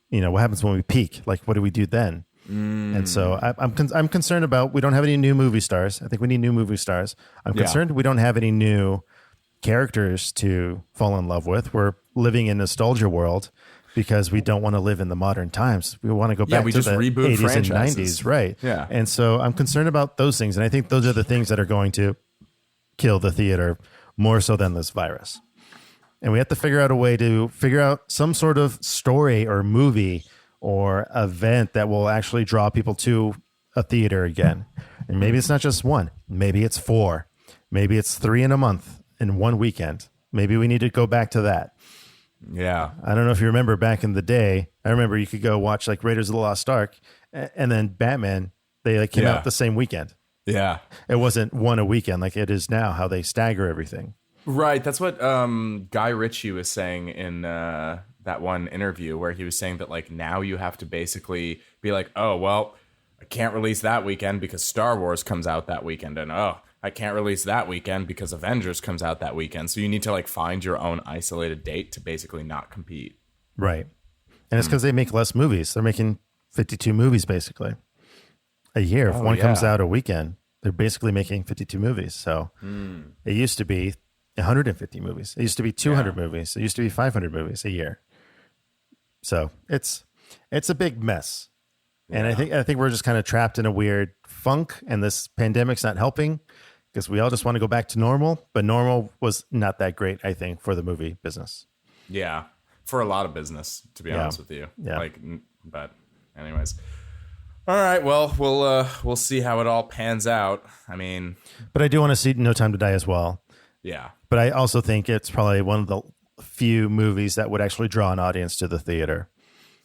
what happens when we peak? Like, what do we do then? And so I'm concerned about, we don't have any new movie stars. I think we need new movie stars. I'm concerned we don't have any new characters to fall in love with. We're living in nostalgia world because we don't want to live in the modern times. We want to go back to the 80s franchises. and 90s. Right. Yeah. And so I'm concerned about those things. And I think those are the things that are going to kill the theater more so than this virus. And we have to figure out a way to figure out some sort of story or movie or event that will actually draw people to a theater again. And maybe it's not just one. Maybe it's 4. Maybe it's 3 in a month. In one weekend. Maybe we need to go back to that. Yeah. I don't know if you remember back in the day. I remember you could go watch like Raiders of the Lost Ark and then Batman. They came out the same weekend. Yeah. It wasn't one a weekend like it is now, how they stagger everything. Right. That's what Guy Ritchie was saying in that one interview where he was saying that like now you have to basically be like, oh, well, I can't release that weekend because Star Wars comes out that weekend. And I can't release that weekend because Avengers comes out that weekend. So you need to like find your own isolated date to basically not compete. Right. And it's because they make less movies. They're making 52 movies basically a year. If one comes out a weekend, they're basically making 52 movies. So it used to be 150 movies. It used to be 200 movies. It used to be 500 movies a year. So it's a big mess. And I think we're just kind of trapped in a weird funk, and this pandemic's not helping because we all just want to go back to normal. But normal was not that great, I think, for the movie business. Yeah, for a lot of business, to be honest with you. Yeah. But anyways, all right. Well, we'll see how it all pans out. I mean, but I do want to see No Time to Die as well. Yeah. But I also think it's probably one of the few movies that would actually draw an audience to the theater.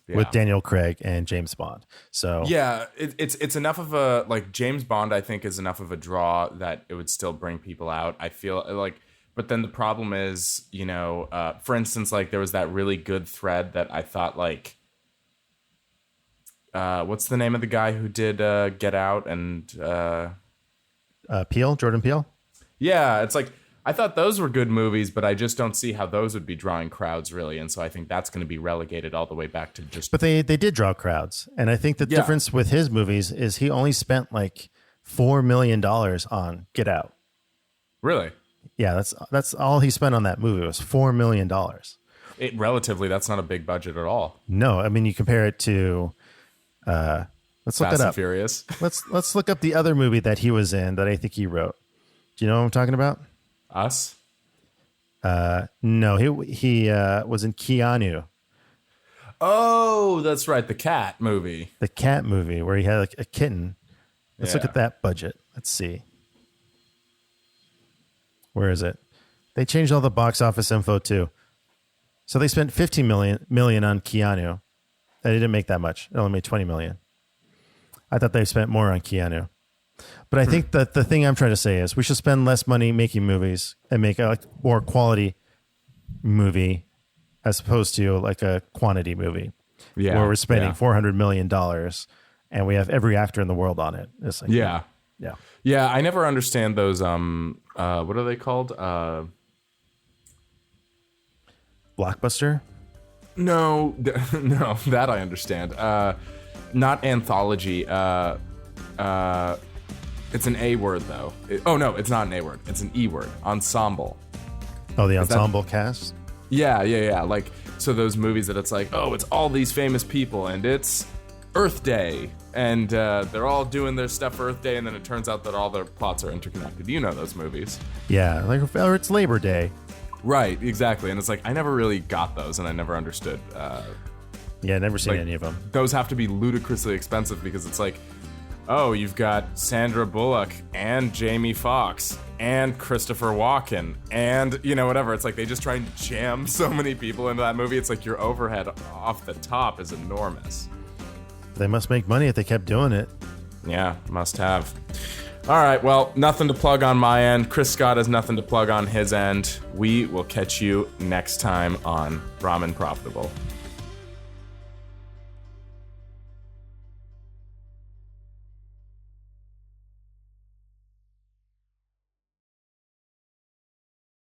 Yeah. With Daniel Craig and James Bond. So yeah, it's enough of a, like, James Bond, I think, is enough of a draw that it would still bring people out. I feel like, but then the problem is, for instance, like there was that really good thread that I thought like, what's the name of the guy who did Get Out and Jordan Peele? Yeah, it's like I thought those were good movies, but I just don't see how those would be drawing crowds really, and so I think that's going to be relegated all the way back to just. But they did draw crowds, and I think the difference with his movies is he only spent like $4 million on Get Out. Really? Yeah, that's all he spent on that movie was $4 million. Relatively, that's not a big budget at all. No, I mean you compare it to. Let's look Fast that and up. Furious. Let's look up the other movie that he was in that I think he wrote. Do you know what I'm talking about? Us? No, he was in Keanu. Oh, that's right, the cat movie. The cat movie where he had like a kitten. Let's look Yeah. at that budget. Let's see. Where is it? They changed all the box office info too. So they spent 15 million on Keanu. They didn't make that much. It only made 20 million. I thought they spent more on Keanu. But I think that the thing I'm trying to say is we should spend less money making movies and make a more quality movie as opposed to like a quantity movie where we're spending $400 million and we have every actor in the world on it. It's like, Yeah. Yeah. I never understand those what are they called? Blockbuster? No, no, that I understand. Not anthology. It's an A word though. No, it's not an A word. It's an E word. Ensemble. Oh, the ensemble cast? Yeah. Like, so those movies that it's like, oh, it's all these famous people and it's Earth Day and they're all doing their stuff for Earth Day and then it turns out that all their plots are interconnected. You know those movies. Yeah, like or it's Labor Day. Right, exactly. And it's like, I never really got those and I never understood. Yeah, never seen like, any of them. Those have to be ludicrously expensive because it's like, oh, you've got Sandra Bullock and Jamie Foxx and Christopher Walken and, you know, whatever. It's like they just try and jam so many people into that movie. It's like your overhead off the top is enormous. They must make money if they kept doing it. Yeah, must have. All right, well, nothing to plug on my end. Chris Scott has nothing to plug on his end. We will catch you next time on Ramen Profitable.